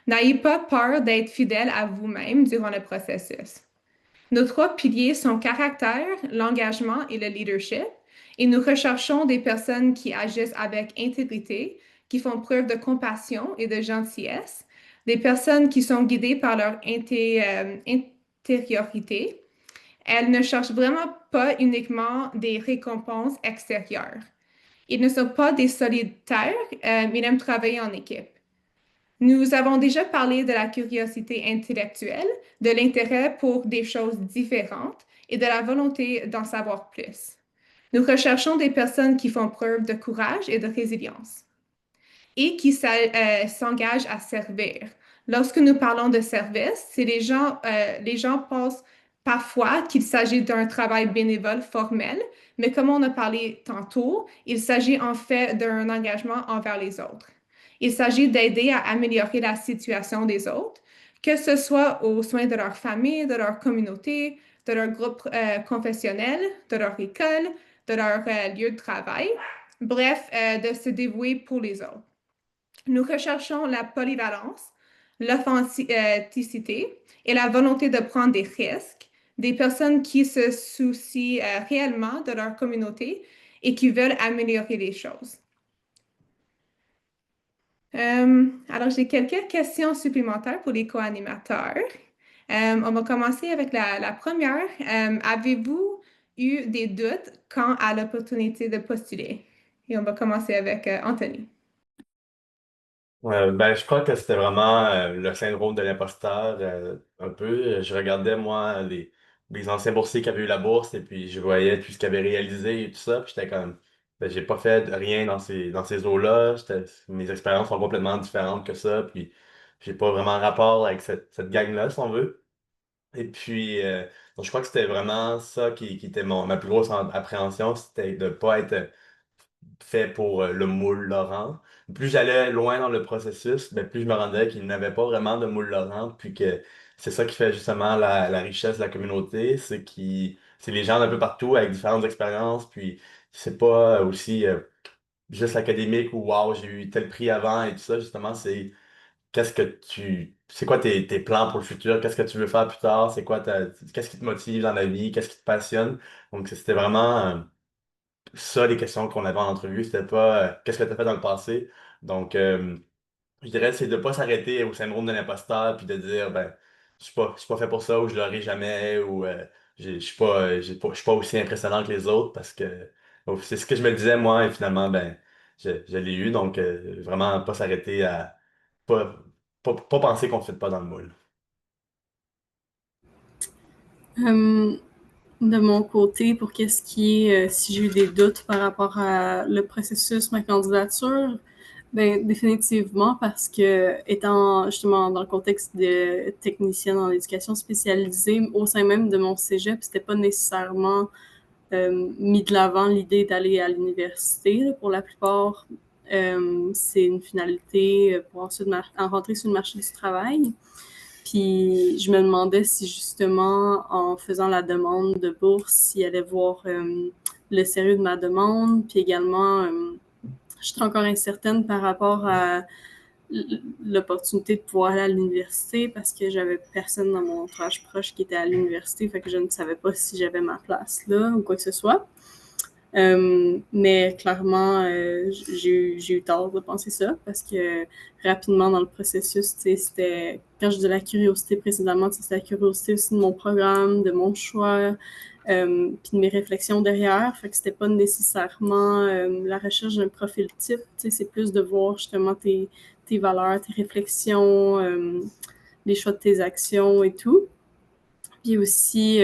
N'ayez pas peur d'être fidèle à vous-même durant le processus. Nos trois piliers sont caractère, l'engagement et le leadership, et nous recherchons des personnes qui agissent avec intégrité, qui font preuve de compassion et de gentillesse, des personnes qui sont guidées par leur intériorité. Elles ne cherchent vraiment pas uniquement des récompenses extérieures. Ils ne sont pas des solitaires, mais ils aiment travailler en équipe. Nous avons déjà parlé de la curiosité intellectuelle, de l'intérêt pour des choses différentes et de la volonté d'en savoir plus. Nous recherchons des personnes qui font preuve de courage et de résilience et qui s'engagent à servir. Lorsque nous parlons de service, les gens pensent parfois qu'il s'agit d'un travail bénévole formel, mais comme on a parlé tantôt, il s'agit en fait d'un engagement envers les autres. Il s'agit d'aider à améliorer la situation des autres, que ce soit aux soins de leur famille, de leur communauté, de leur groupe confessionnel, de leur école, de leur lieu de travail. Bref, de se dévouer pour les autres. Nous recherchons la polyvalence, l'authenticité et la volonté de prendre des risques, des personnes qui se soucient réellement de leur communauté et qui veulent améliorer les choses. Alors, j'ai quelques questions supplémentaires pour les co-animateurs. On va commencer avec la première. Avez-vous eu des doutes quant à l'opportunité de postuler? Et on va commencer avec Anthony. Ben, je crois que c'était vraiment le syndrome de l'imposteur, un peu. Je regardais, moi, les anciens boursiers qui avaient eu la bourse et puis je voyais tout ce qu'ils avaient réalisé et tout ça. Puis j'étais comme, ben, j'ai pas fait rien dans ces eaux-là. Mes expériences sont complètement différentes que ça. Puis j'ai pas vraiment rapport avec cette gang-là, si on veut. Et puis, donc je crois que c'était vraiment ça qui était ma plus grosse appréhension, c'était de pas être fait pour le moule Laurent. Plus j'allais loin dans le processus, ben, plus je me rendais qu'il n'avait pas vraiment de moule Laurent, puis que c'est ça qui fait justement la richesse de la communauté, c'est les gens d'un peu partout avec différentes expériences, puis c'est pas aussi juste académique ou wow, j'ai eu tel prix avant et tout ça, justement, c'est quoi tes plans pour le futur, qu'est-ce que tu veux faire plus tard, qu'est-ce qui te motive dans la vie, qu'est-ce qui te passionne. Donc c'était vraiment ça, les questions qu'on avait en entrevue, c'était pas qu'est-ce que tu as fait dans le passé. Donc, je dirais, c'est de pas s'arrêter au syndrome de l'imposteur puis de dire, ben, je suis pas fait pour ça ou je l'aurai jamais ou je suis pas aussi impressionnant que les autres parce que c'est ce que je me disais moi et finalement, ben, je l'ai eu. Donc, vraiment, pas s'arrêter à pas, pas penser qu'on ne fit pas dans le moule. Euh, de mon côté, pour qu'est-ce qui est, si j'ai eu des doutes par rapport à le processus, ma candidature, Ben, définitivement, parce que étant justement dans le contexte de technicienne en éducation spécialisée, au sein même de mon cégep, c'était pas nécessairement mis de l'avant l'idée d'aller à l'université. Pour la plupart, c'est une finalité pour ensuite en rentrer sur le marché du travail. Puis je me demandais si justement, en faisant la demande de bourse, il allait voir le sérieux de ma demande, puis également je suis encore incertaine par rapport à l'opportunité de pouvoir aller à l'université parce que j'avais personne dans mon entourage proche qui était à l'université, fait que je ne savais pas si j'avais ma place là ou quoi que ce soit. Mais clairement, j'ai eu tort de penser ça parce que rapidement dans le processus, c'était, quand je dis la curiosité précédemment, c'était la curiosité aussi de mon programme, de mon choix, puis de mes réflexions derrière. Fait que c'était pas nécessairement la recherche d'un profil type, c'est plus de voir justement tes valeurs, tes réflexions, les choix de tes actions et tout. Puis aussi,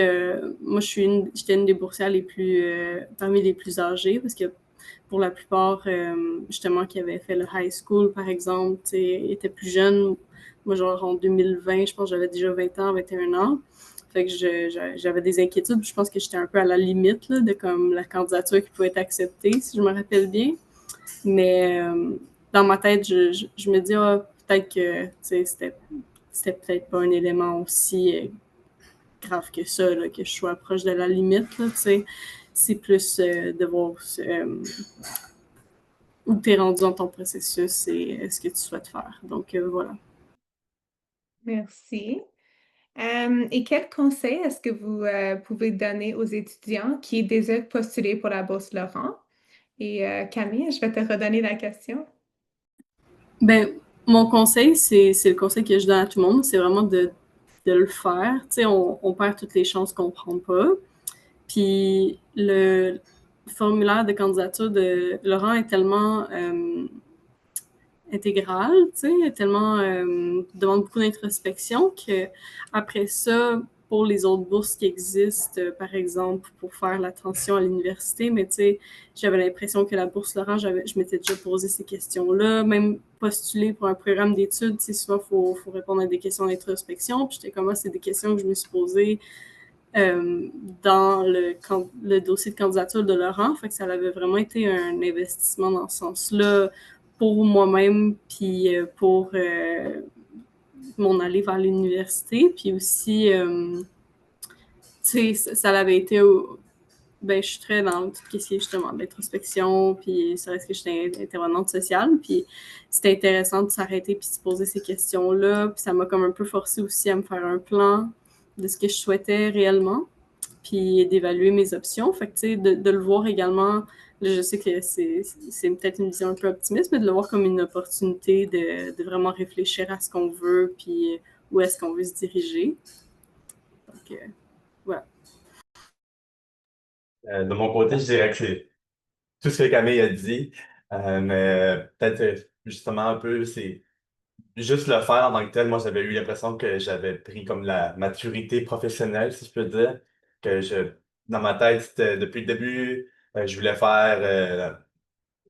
moi, j'étais une des boursières parmi les plus âgées, parce que pour la plupart, justement, qui avaient fait le high school, par exemple, étaient plus jeunes. Moi, genre en 2020, je pense que j'avais déjà 20 ans, 21 ans. Fait que j'avais des inquiétudes. Je pense que j'étais un peu à la limite là, de comme la candidature qui pouvait être acceptée, si je me rappelle bien. Mais dans ma tête, je me dis, ah, peut-être que c'était peut-être pas un élément aussi grave que ça, là, que je sois proche de la limite. Là, c'est plus de voir où tu es rendu dans ton processus et ce que tu souhaites faire. Donc, voilà. Merci. Et quel conseil est-ce que vous pouvez donner aux étudiants qui désirent postuler pour la bourse Laurent? Et Camille, je vais te redonner la question. Ben, mon conseil, c'est le conseil que je donne à tout le monde, c'est vraiment de le faire. Tu sais, on perd toutes les chances qu'on prend pas. Puis le formulaire de candidature de Laurent est tellement intégrale, tu sais, tellement demande beaucoup d'introspection que après ça, pour les autres bourses qui existent, par exemple, pour faire la transition à l'université, mais tu sais, j'avais l'impression que la bourse Laurent, je m'étais déjà posé ces questions-là, même postuler pour un programme d'études, tu sais, souvent, faut répondre à des questions d'introspection, puis j'étais comme, c'est des questions que je me suis posées euh, dans le dossier de candidature de Laurent. Fait que ça avait vraiment été un investissement dans ce sens-là pour moi-même, puis pour mon allée vers l'université. Puis aussi, tu sais, ça l'avait été ben, je suis très dans tout ce qui est justement de l'introspection, puis ça reste que j'étais intervenante sociale, puis c'était intéressant de s'arrêter puis de se poser ces questions-là, puis ça m'a comme un peu forcé aussi à me faire un plan de ce que je souhaitais réellement, puis d'évaluer mes options. Fait que, tu sais, de le voir également, là, je sais que c'est peut-être une vision un peu optimiste, mais de le voir comme une opportunité de vraiment réfléchir à ce qu'on veut, puis où est-ce qu'on veut se diriger. Donc, voilà. De mon côté, je dirais que c'est tout ce que Camille a dit, mais peut-être justement un peu, c'est juste le faire en tant que tel. Moi, j'avais eu l'impression que j'avais pris comme la maturité professionnelle, si je peux dire, que dans ma tête, depuis le début, je voulais faire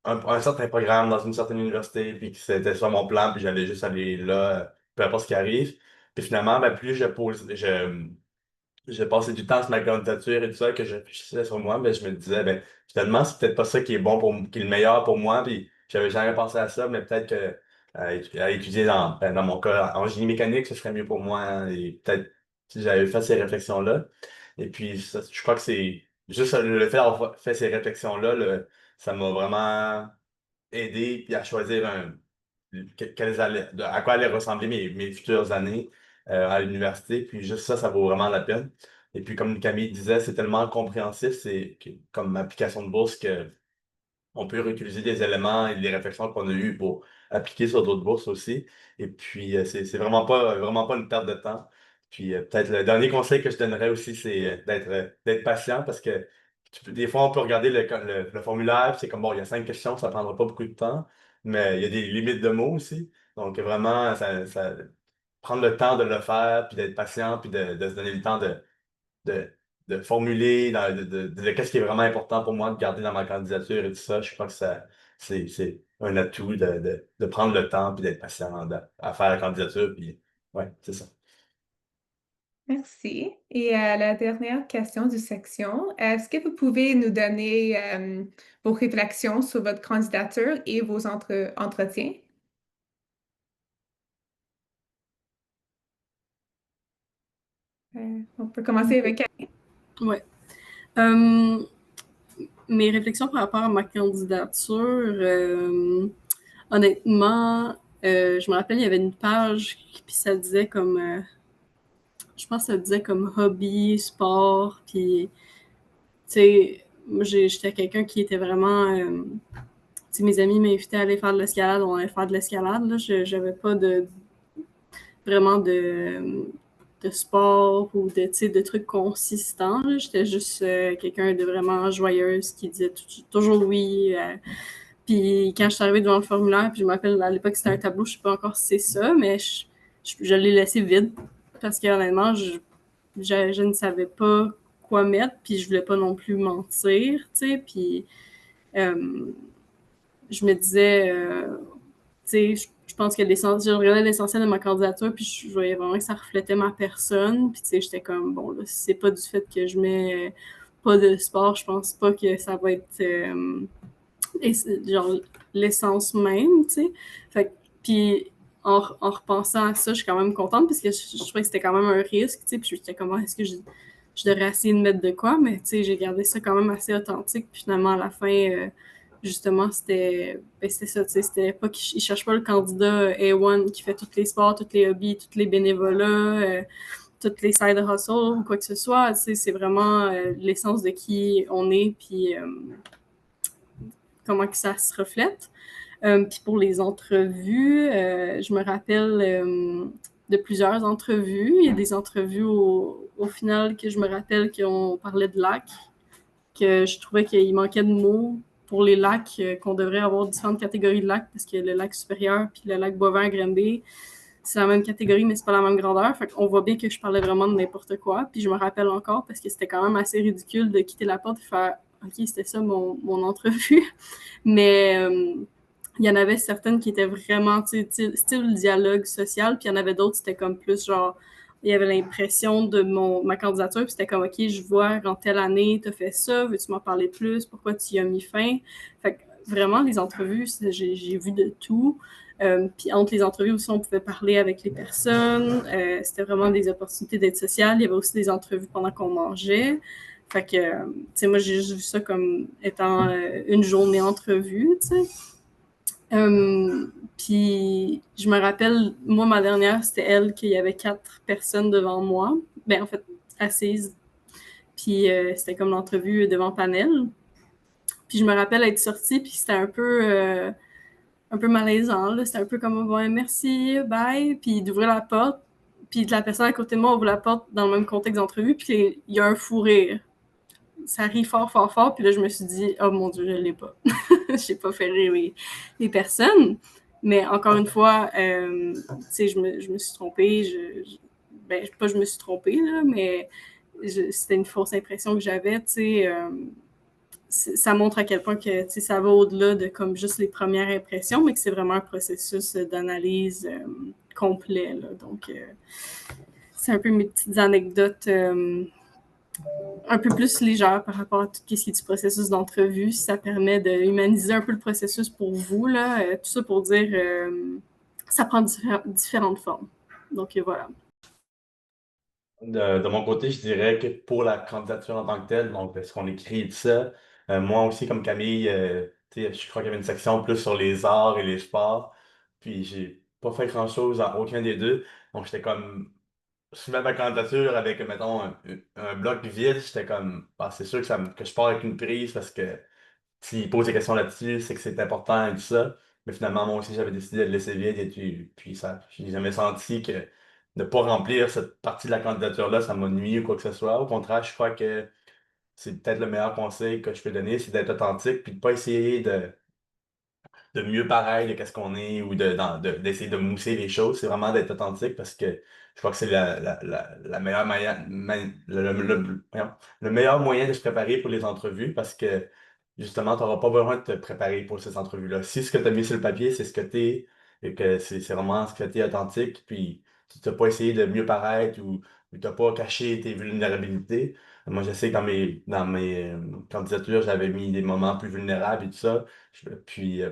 un certain programme dans une certaine université, puis que c'était ça mon plan, puis j'allais juste aller là, peu importe ce qui arrive. Puis finalement, ben, plus j'ai passé du temps sur ma candidature et tout ça, que je réfléchissais sur moi, mais je me disais, ben, finalement, c'est peut-être pas ça qui est qui est le meilleur pour moi, puis j'avais jamais pensé à ça, mais peut-être que à étudier dans mon cas, en génie mécanique, ce serait mieux pour moi, hein, et peut-être si j'avais fait ces réflexions-là. Et puis, je crois que c'est juste le fait d'avoir fait ces réflexions-là, ça m'a vraiment aidé puis à choisir à quoi allaient ressembler mes futures années à l'université. Puis juste ça, ça vaut vraiment la peine. Et puis comme Camille disait, c'est tellement compréhensif, comme application de bourse que on peut réutiliser des éléments et des réflexions qu'on a eues pour appliquer sur d'autres bourses aussi. Et puis, c'est vraiment pas une perte de temps. Puis, peut-être le dernier conseil que je donnerais aussi, c'est d'être patient parce que des fois, on peut regarder le formulaire, puis c'est comme, bon, il y a 5 questions, ça prendra pas beaucoup de temps, mais il y a des limites de mots aussi. Donc, vraiment, prendre le temps de le faire, puis d'être patient, puis de se donner le temps de, de formuler, qu'est-ce qui est vraiment important pour moi de garder dans ma candidature et tout ça. Je crois que c'est un atout de prendre le temps puis d'être patient à faire la candidature. Puis, ouais, c'est ça. Merci. Et la dernière question du section, est-ce que vous pouvez nous donner vos réflexions sur votre candidature et vos entretiens? On peut commencer avec... Ouais. Euh, Mes réflexions par rapport à ma candidature, honnêtement, je me rappelle, il y avait une page, puis ça disait comme, je pense que ça disait comme hobby, sport, puis, tu sais, moi, j'étais quelqu'un qui était vraiment, tu sais, mes amis m'invitaient à aller faire de l'escalade, on allait faire de l'escalade, là, j'avais pas vraiment de sport ou de trucs consistants. Là. J'étais juste quelqu'un de vraiment joyeuse qui disait toujours oui. Puis quand je suis arrivée devant le formulaire, puis je m'appelle à l'époque c'était un tableau, je sais pas encore si c'est ça, mais je l'ai laissé vide parce que honnêtement, je ne savais pas quoi mettre, puis je voulais pas non plus mentir, tu sais, puis euh, je me disais, tu sais, je pense que je regardais l'essentiel de ma candidature, puis je voyais vraiment que ça reflétait ma personne. Puis, tu sais, j'étais comme, bon, là, si c'est pas du fait que je mets pas de sport, je pense pas que ça va être, genre, l'essence même, tu sais. Fait puis, en repensant à ça, je suis quand même contente, parce que je trouvais que c'était quand même un risque, tu sais. Puis, j'étais comme, est-ce que je devrais essayer de mettre de quoi? Mais, tu sais, j'ai gardé ça quand même assez authentique. Puis, finalement, à la fin, justement, c'était ça, tu sais, c'était pas qu'ils cherchent pas le candidat A1 qui fait tous les sports, tous les hobbies, tous les bénévolats, toutes les side hustles ou quoi que ce soit, tu sais, c'est vraiment l'essence de qui on est, puis comment que ça se reflète. Puis pour les entrevues, je me rappelle de plusieurs entrevues. Il y a des entrevues au final que je me rappelle qu'on parlait de lac, que je trouvais qu'il manquait de mots pour les lacs, qu'on devrait avoir différentes catégories de lacs, parce que le lac supérieur puis le lac Bovin à Granby, c'est la même catégorie, mais c'est pas la même grandeur. Fait qu'on voit bien que je parlais vraiment de n'importe quoi. Puis je me rappelle encore, parce que c'était quand même assez ridicule de quitter la porte et faire OK, c'était ça mon entrevue. Mais il y en avait certaines qui étaient vraiment, style dialogue social, puis il y en avait d'autres, c'était comme plus genre, il y avait l'impression de ma candidature, puis c'était comme, OK, je vois, en telle année, tu as fait ça, veux-tu m'en parler plus, pourquoi tu y as mis fin? Fait que vraiment, les entrevues, j'ai vu de tout. Puis entre les entrevues aussi, on pouvait parler avec les personnes. C'était vraiment des opportunités d'être sociale. Il y avait aussi des entrevues pendant qu'on mangeait. Fait que, tu sais, moi, j'ai juste vu ça comme étant une journée entrevue, tu sais. Puis, je me rappelle, moi, ma dernière, c'était elle, qu'il y avait 4 personnes devant moi. Ben, en fait, assises. Puis, c'était comme l'entrevue devant panel. Puis, je me rappelle être sortie, puis c'était un peu malaisant, là. C'était un peu comme, bon, merci, bye. Puis, d'ouvrir la porte. Puis, la personne à côté de moi ouvre la porte dans le même contexte d'entrevue, puis il y a un fou rire. Ça rit fort, fort, fort. Puis là, je me suis dit, oh mon Dieu, je ne l'ai pas. Je n'ai pas fait rire les personnes. Mais encore une fois, tu sais, je me suis trompée. Ben, pas je me suis trompée, là, mais c'était une fausse impression que j'avais, tu sais. Ça montre à quel point que ça va au-delà de comme juste les premières impressions, mais que c'est vraiment un processus d'analyse complet. Là. Donc, c'est un peu mes petites anecdotes un peu plus légère par rapport à tout ce qui est du processus d'entrevue. Ça permet de humaniser un peu le processus pour vous. Là. Tout ça pour dire ça prend différentes formes. Donc voilà. De mon côté, je dirais que pour la candidature en tant que telle, donc ce qu'on écrit et tout ça, moi aussi, comme Camille, tu sais, je crois qu'il y avait une section plus sur les arts et les sports. Puis j'ai pas fait grand-chose en aucun des deux. Donc j'étais comme soumettre ma candidature avec, mettons, un bloc vide, j'étais comme, bah, c'est sûr que je pars avec une prise parce que s'il pose des questions là-dessus, c'est que c'est important et tout ça. Mais finalement, moi aussi, j'avais décidé de le laisser vide et puis ça, j'ai jamais senti que de ne pas remplir cette partie de la candidature-là, ça m'a nuit ou quoi que ce soit. Au contraire, je crois que c'est peut-être le meilleur conseil que je peux donner, c'est d'être authentique puis de pas essayer de mieux paraître de qu'est-ce qu'on est ou d'essayer de mousser les choses. C'est vraiment d'être authentique parce que je crois que c'est la meilleure manière, le meilleur moyen de se préparer pour les entrevues parce que justement, tu n'auras pas besoin de te préparer pour ces entrevues-là. Si ce que tu as mis sur le papier, c'est ce que tu es, et que c'est vraiment ce que tu es authentique, puis tu n'as pas essayé de mieux paraître ou tu n'as pas caché tes vulnérabilités. Moi, je sais que dans mes candidatures, j'avais mis des moments plus vulnérables et tout ça. Puis,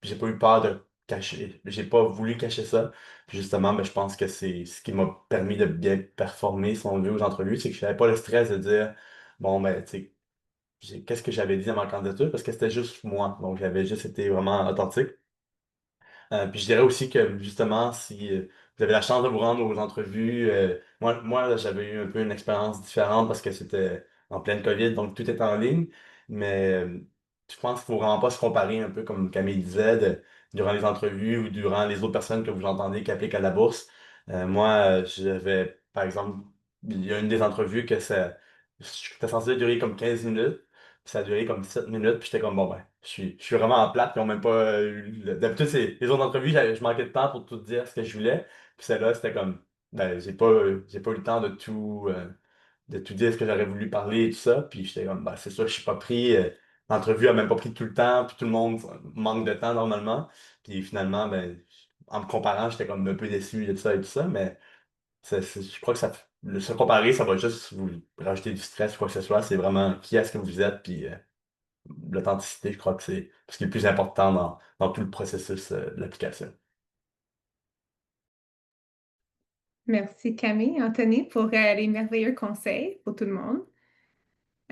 j'ai pas eu peur de cacher, j'ai pas voulu cacher ça. Puis justement, ben, je pense que c'est ce qui m'a permis de bien performer, si on veut, aux entrevues, c'est que je n'avais pas le stress de dire, bon, ben, tu sais, qu'est-ce que j'avais dit dans ma candidature parce que c'était juste moi. Donc, j'avais juste été vraiment authentique. Puis je dirais aussi que justement, si vous avez la chance de vous rendre aux entrevues, moi là, j'avais eu un peu une expérience différente parce que c'était en pleine COVID, donc tout est en ligne. Mais je pense qu'il ne faut vraiment pas se comparer un peu comme Camille disait durant les entrevues ou durant les autres personnes que vous entendez qui appliquent à la bourse. Moi, j'avais, par exemple, il y a une des entrevues que ça, c'était censé durer comme 15 minutes. Puis ça a duré comme 7 minutes, puis j'étais comme, bon, ben, je suis vraiment en plate, puis ils ont même pas d'habitude, les autres entrevues, je manquais de temps pour tout dire ce que je voulais. Puis celle-là, c'était comme, ben, j'ai pas eu le temps de tout dire ce que j'aurais voulu parler et tout ça. Puis j'étais comme, ben, c'est sûr que je suis pas pris. L'entrevue a même pas pris tout le temps, puis tout le monde manque de temps normalement. Puis finalement, ben, en me comparant, j'étais comme un peu déçu de tout ça et tout ça, mais je crois que se comparer, ça va juste vous rajouter du stress ou quoi que ce soit. C'est vraiment qui est-ce que vous êtes, puis l'authenticité, je crois que c'est ce qui est le plus important dans tout le processus de l'application. Merci Camille, Anthony, pour les merveilleux conseils pour tout le monde.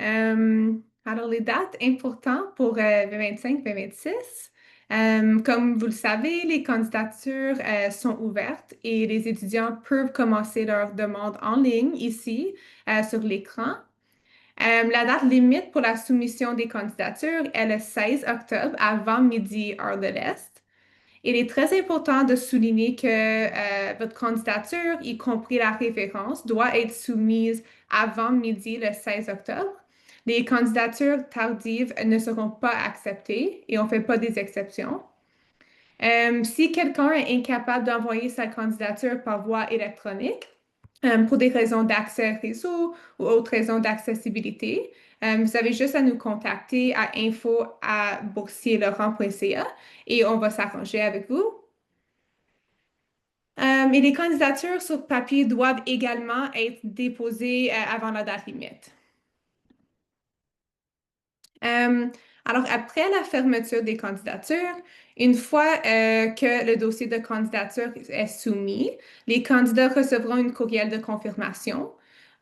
Euh, alors, les dates importantes pour 2025-2026. Comme vous le savez, les candidatures sont ouvertes et les étudiants peuvent commencer leur demande en ligne ici sur l'écran. La date limite pour la soumission des candidatures est le 16 octobre avant midi, heure de l'Est. Il est très important de souligner que votre candidature, y compris la référence, doit être soumise avant midi le 16 octobre. Les candidatures tardives ne seront pas acceptées et on ne fait pas des exceptions. Si quelqu'un est incapable d'envoyer sa candidature par voie électronique, pour des raisons d'accès réseau ou autres raisons d'accessibilité, vous avez juste à nous contacter à info@boursierlaurent.ca et on va s'arranger avec vous. Et les candidatures sur papier doivent également être déposées avant la date limite. Euh, alors, après la fermeture des candidatures, une fois que le dossier de candidature est soumis, les candidats recevront une courriel de confirmation.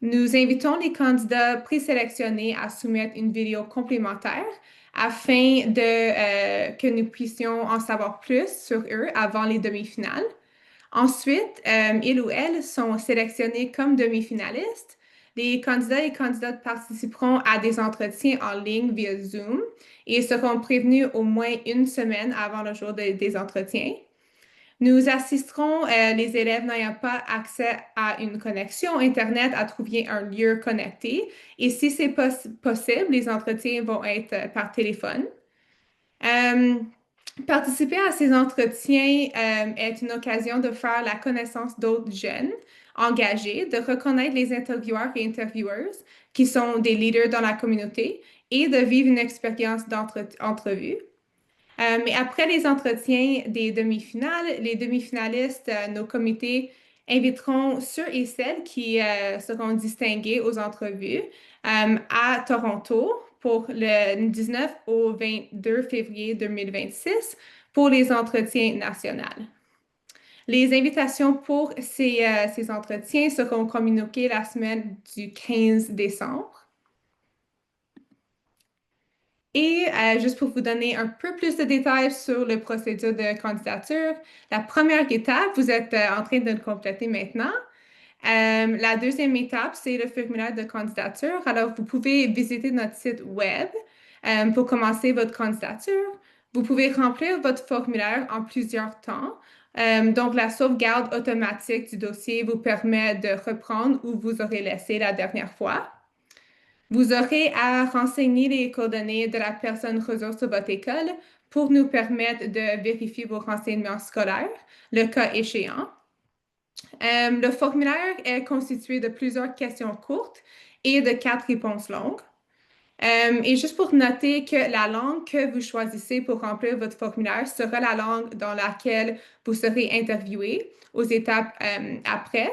Nous invitons les candidats présélectionnés à soumettre une vidéo complémentaire afin que nous puissions en savoir plus sur eux avant les demi-finales. Ensuite, ils ou elles sont sélectionnés comme demi-finalistes. Les candidats et candidates participeront à des entretiens en ligne via Zoom et seront prévenus au moins une semaine avant le jour des entretiens. Nous assisterons les élèves n'ayant pas accès à une connexion Internet à trouver un lieu connecté. Et si c'est possible, les entretiens vont être par téléphone. Euh, Participer à ces entretiens est une occasion de faire la connaissance d'autres jeunes engagés, de reconnaître les intervieweurs et intervieweuses qui sont des leaders dans la communauté et de vivre une expérience d'entrevue. Mais après les entretiens des demi-finales, les demi-finalistes, nos comités inviteront ceux et celles qui seront distingués aux entrevues à Toronto pour le 19 au 22 février 2026 pour les entretiens nationaux. Les invitations pour ces entretiens seront communiquées la semaine du 15 décembre. Et juste pour vous donner un peu plus de détails sur le procédure de candidature, la première étape, vous êtes en train de le compléter maintenant. La deuxième étape, c'est le formulaire de candidature. Alors, vous pouvez visiter notre site web pour commencer votre candidature. Vous pouvez remplir votre formulaire en plusieurs temps. Donc, la sauvegarde automatique du dossier vous permet de reprendre où vous aurez laissé la dernière fois. Vous aurez à renseigner les coordonnées de la personne ressource de votre école pour nous permettre de vérifier vos renseignements scolaires, le cas échéant. Le formulaire est constitué de plusieurs questions courtes et de 4 réponses longues. Et juste pour noter que la langue que vous choisissez pour remplir votre formulaire sera la langue dans laquelle vous serez interviewé aux étapes après.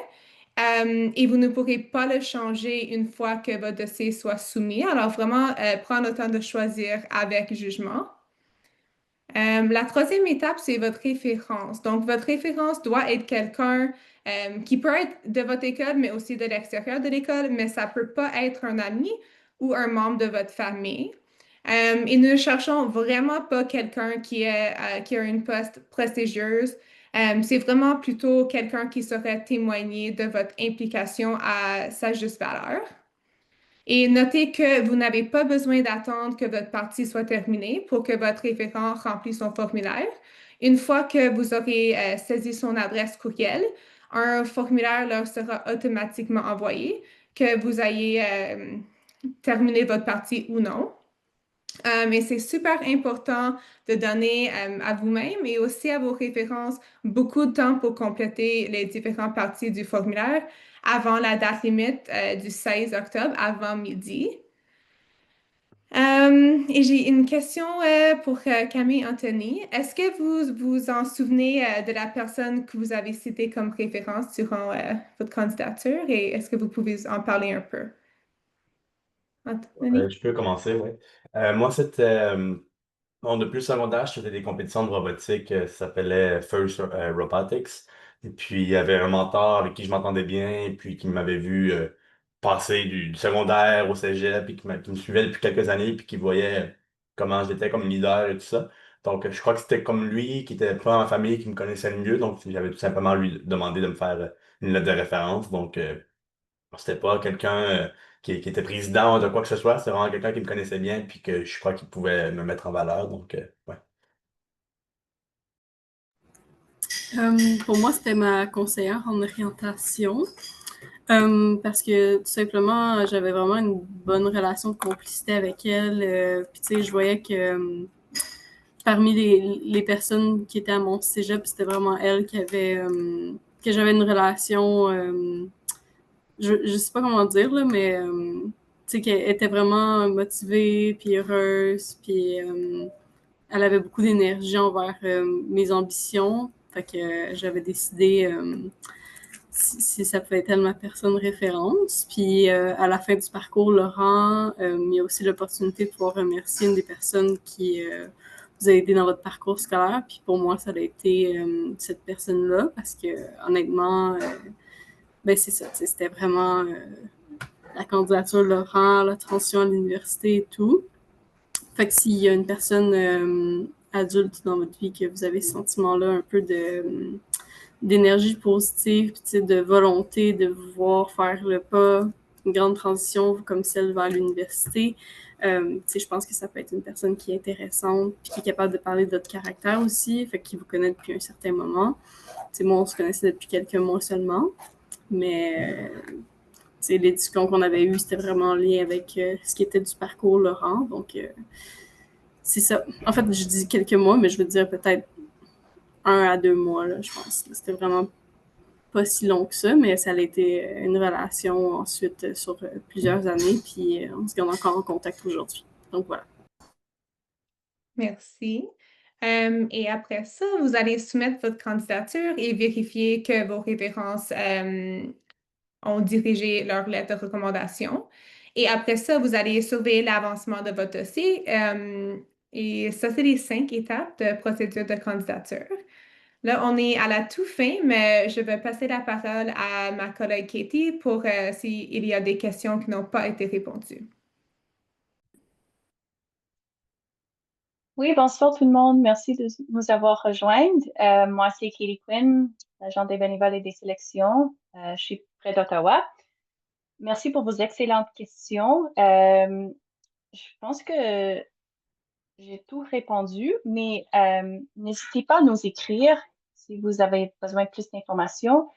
Et vous ne pourrez pas le changer une fois que votre dossier soit soumis. Alors vraiment, prendre le temps de choisir avec jugement. La troisième étape, c'est votre référence. Donc, votre référence doit être quelqu'un qui peut être de votre école, mais aussi de l'extérieur de l'école, mais ça peut pas être un ami ou un membre de votre famille. Et nous ne cherchons vraiment pas quelqu'un qui a une poste prestigieuse. C'est vraiment plutôt quelqu'un qui saurait témoigner de votre implication à sa juste valeur. Et notez que vous n'avez pas besoin d'attendre que votre partie soit terminée pour que votre référent remplisse son formulaire. Une fois que vous aurez saisi son adresse courriel, un formulaire leur sera automatiquement envoyé, que vous ayez terminé votre partie ou non. Mais c'est super important de donner à vous-même et aussi à vos références beaucoup de temps pour compléter les différentes parties du formulaire avant la date limite du 16 octobre, avant midi. Et j'ai une question pour Camille Anthony. Est-ce que vous vous en souvenez de la personne que vous avez citée comme référence durant votre candidature et est-ce que vous pouvez en parler un peu? Anthony? Je peux commencer, oui. Moi, c'était bon, depuis le secondaire, je faisais des compétitions de robotique, ça s'appelait First Robotics. Et puis, il y avait un mentor avec qui je m'entendais bien, et puis qui m'avait vu passer du secondaire au cégep, puis qui me suivait depuis quelques années, puis qui voyait comment j'étais comme leader et tout ça. Donc, je crois que c'était comme lui, qui était pas dans ma famille, qui me connaissait le mieux. Donc, j'avais tout simplement lui demandé de me faire une lettre de référence. Donc, c'était pas quelqu'un qui était président de quoi que ce soit, c'est vraiment quelqu'un qui me connaissait bien puis que je crois qu'il pouvait me mettre en valeur. Donc, ouais. Pour moi, c'était ma conseillère en orientation. Parce que tout simplement, j'avais vraiment une bonne relation de complicité avec elle. Puis tu sais, je voyais que parmi les personnes qui étaient à mon cégep, c'était vraiment elle qui avait que j'avais une relation. Je sais pas comment dire là, mais tu sais qu'elle était vraiment motivée puis heureuse puis elle avait beaucoup d'énergie envers mes ambitions. Fait que j'avais décidé si ça pouvait être ma personne référence. Puis à la fin du parcours, Laurent, il y a aussi l'opportunité de pouvoir remercier une des personnes qui vous a aidé dans votre parcours scolaire. Puis pour moi, ça a été cette personne-là parce que honnêtement, ben c'est ça, c'était vraiment la candidature de Laurent, la transition à l'université et tout. Fait que s'il y a une personne adulte dans votre vie que vous avez ce sentiment-là un peu d'énergie positive, puis de volonté de vouloir faire le pas, une grande transition comme celle vers l'université. Je pense que ça peut être une personne qui est intéressante, puis qui est capable de parler de votre caractère aussi, fait qu'il vous connaît depuis un certain moment. Moi, on se connaissait depuis quelques mois seulement, mais les discussions qu'on avait eues, c'était vraiment en lien avec ce qui était du parcours Laurent. Donc, c'est ça. En fait, je dis quelques mois, mais je veux dire peut-être 1 à 2 mois, là, je pense. C'était vraiment pas si long que ça, mais ça a été une relation ensuite sur plusieurs années, puis on se garde encore en contact aujourd'hui. Donc voilà. Merci. Et après ça, vous allez soumettre votre candidature et vérifier que vos références ont dirigé leur lettre de recommandation. Et après ça, vous allez surveiller l'avancement de votre dossier. Et ça, c'est les 5 étapes de procédure de candidature. Là, on est à la toute fin, mais je vais passer la parole à ma collègue Katie pour s'il y a des questions qui n'ont pas été répondues. Oui, bonsoir tout le monde. Merci de nous avoir rejoints. Moi, c'est Katie Quinn, agent des bénévoles et des sélections. Je suis près d'Ottawa. Merci pour vos excellentes questions. Je pense que j'ai tout répondu, mais n'hésitez pas à nous écrire si vous avez besoin de plus d'informations.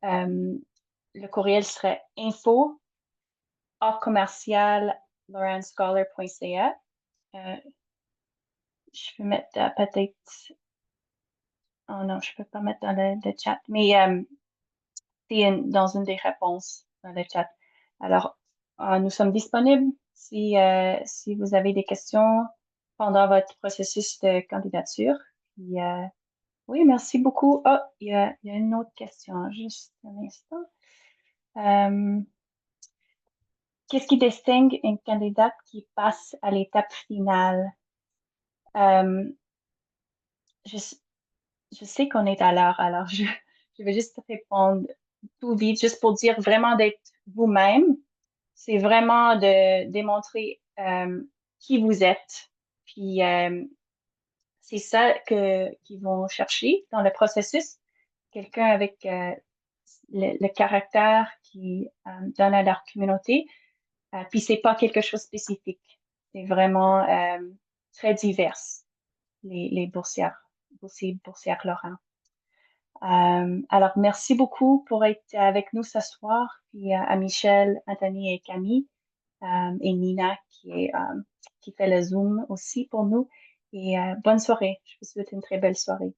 Le courriel serait info@laurencescholar.ca. Je peux mettre peut-être. Oh non, je peux pas mettre dans le chat, mais c'est dans une des réponses dans le chat. Alors, nous sommes disponibles si vous avez des questions pendant votre processus de candidature. Puis, oui, merci beaucoup. Oh, il y a une autre question, juste un instant. Qu'est-ce qui distingue une candidate qui passe à l'étape finale? Je, je sais qu'on est à l'heure, alors je vais juste répondre tout vite, juste pour dire vraiment d'être vous-même. C'est vraiment de démontrer qui vous êtes. Puis c'est ça qu'ils vont chercher dans le processus. Quelqu'un avec le caractère qui donne à leur communauté. Puis c'est pas quelque chose de spécifique. C'est vraiment très divers, les boursières Laurent. Alors, merci beaucoup pour être avec nous ce soir, puis à Michel, Anthony et Camille, et Nina qui fait le Zoom aussi pour nous. Et bonne soirée. Je vous souhaite une très belle soirée.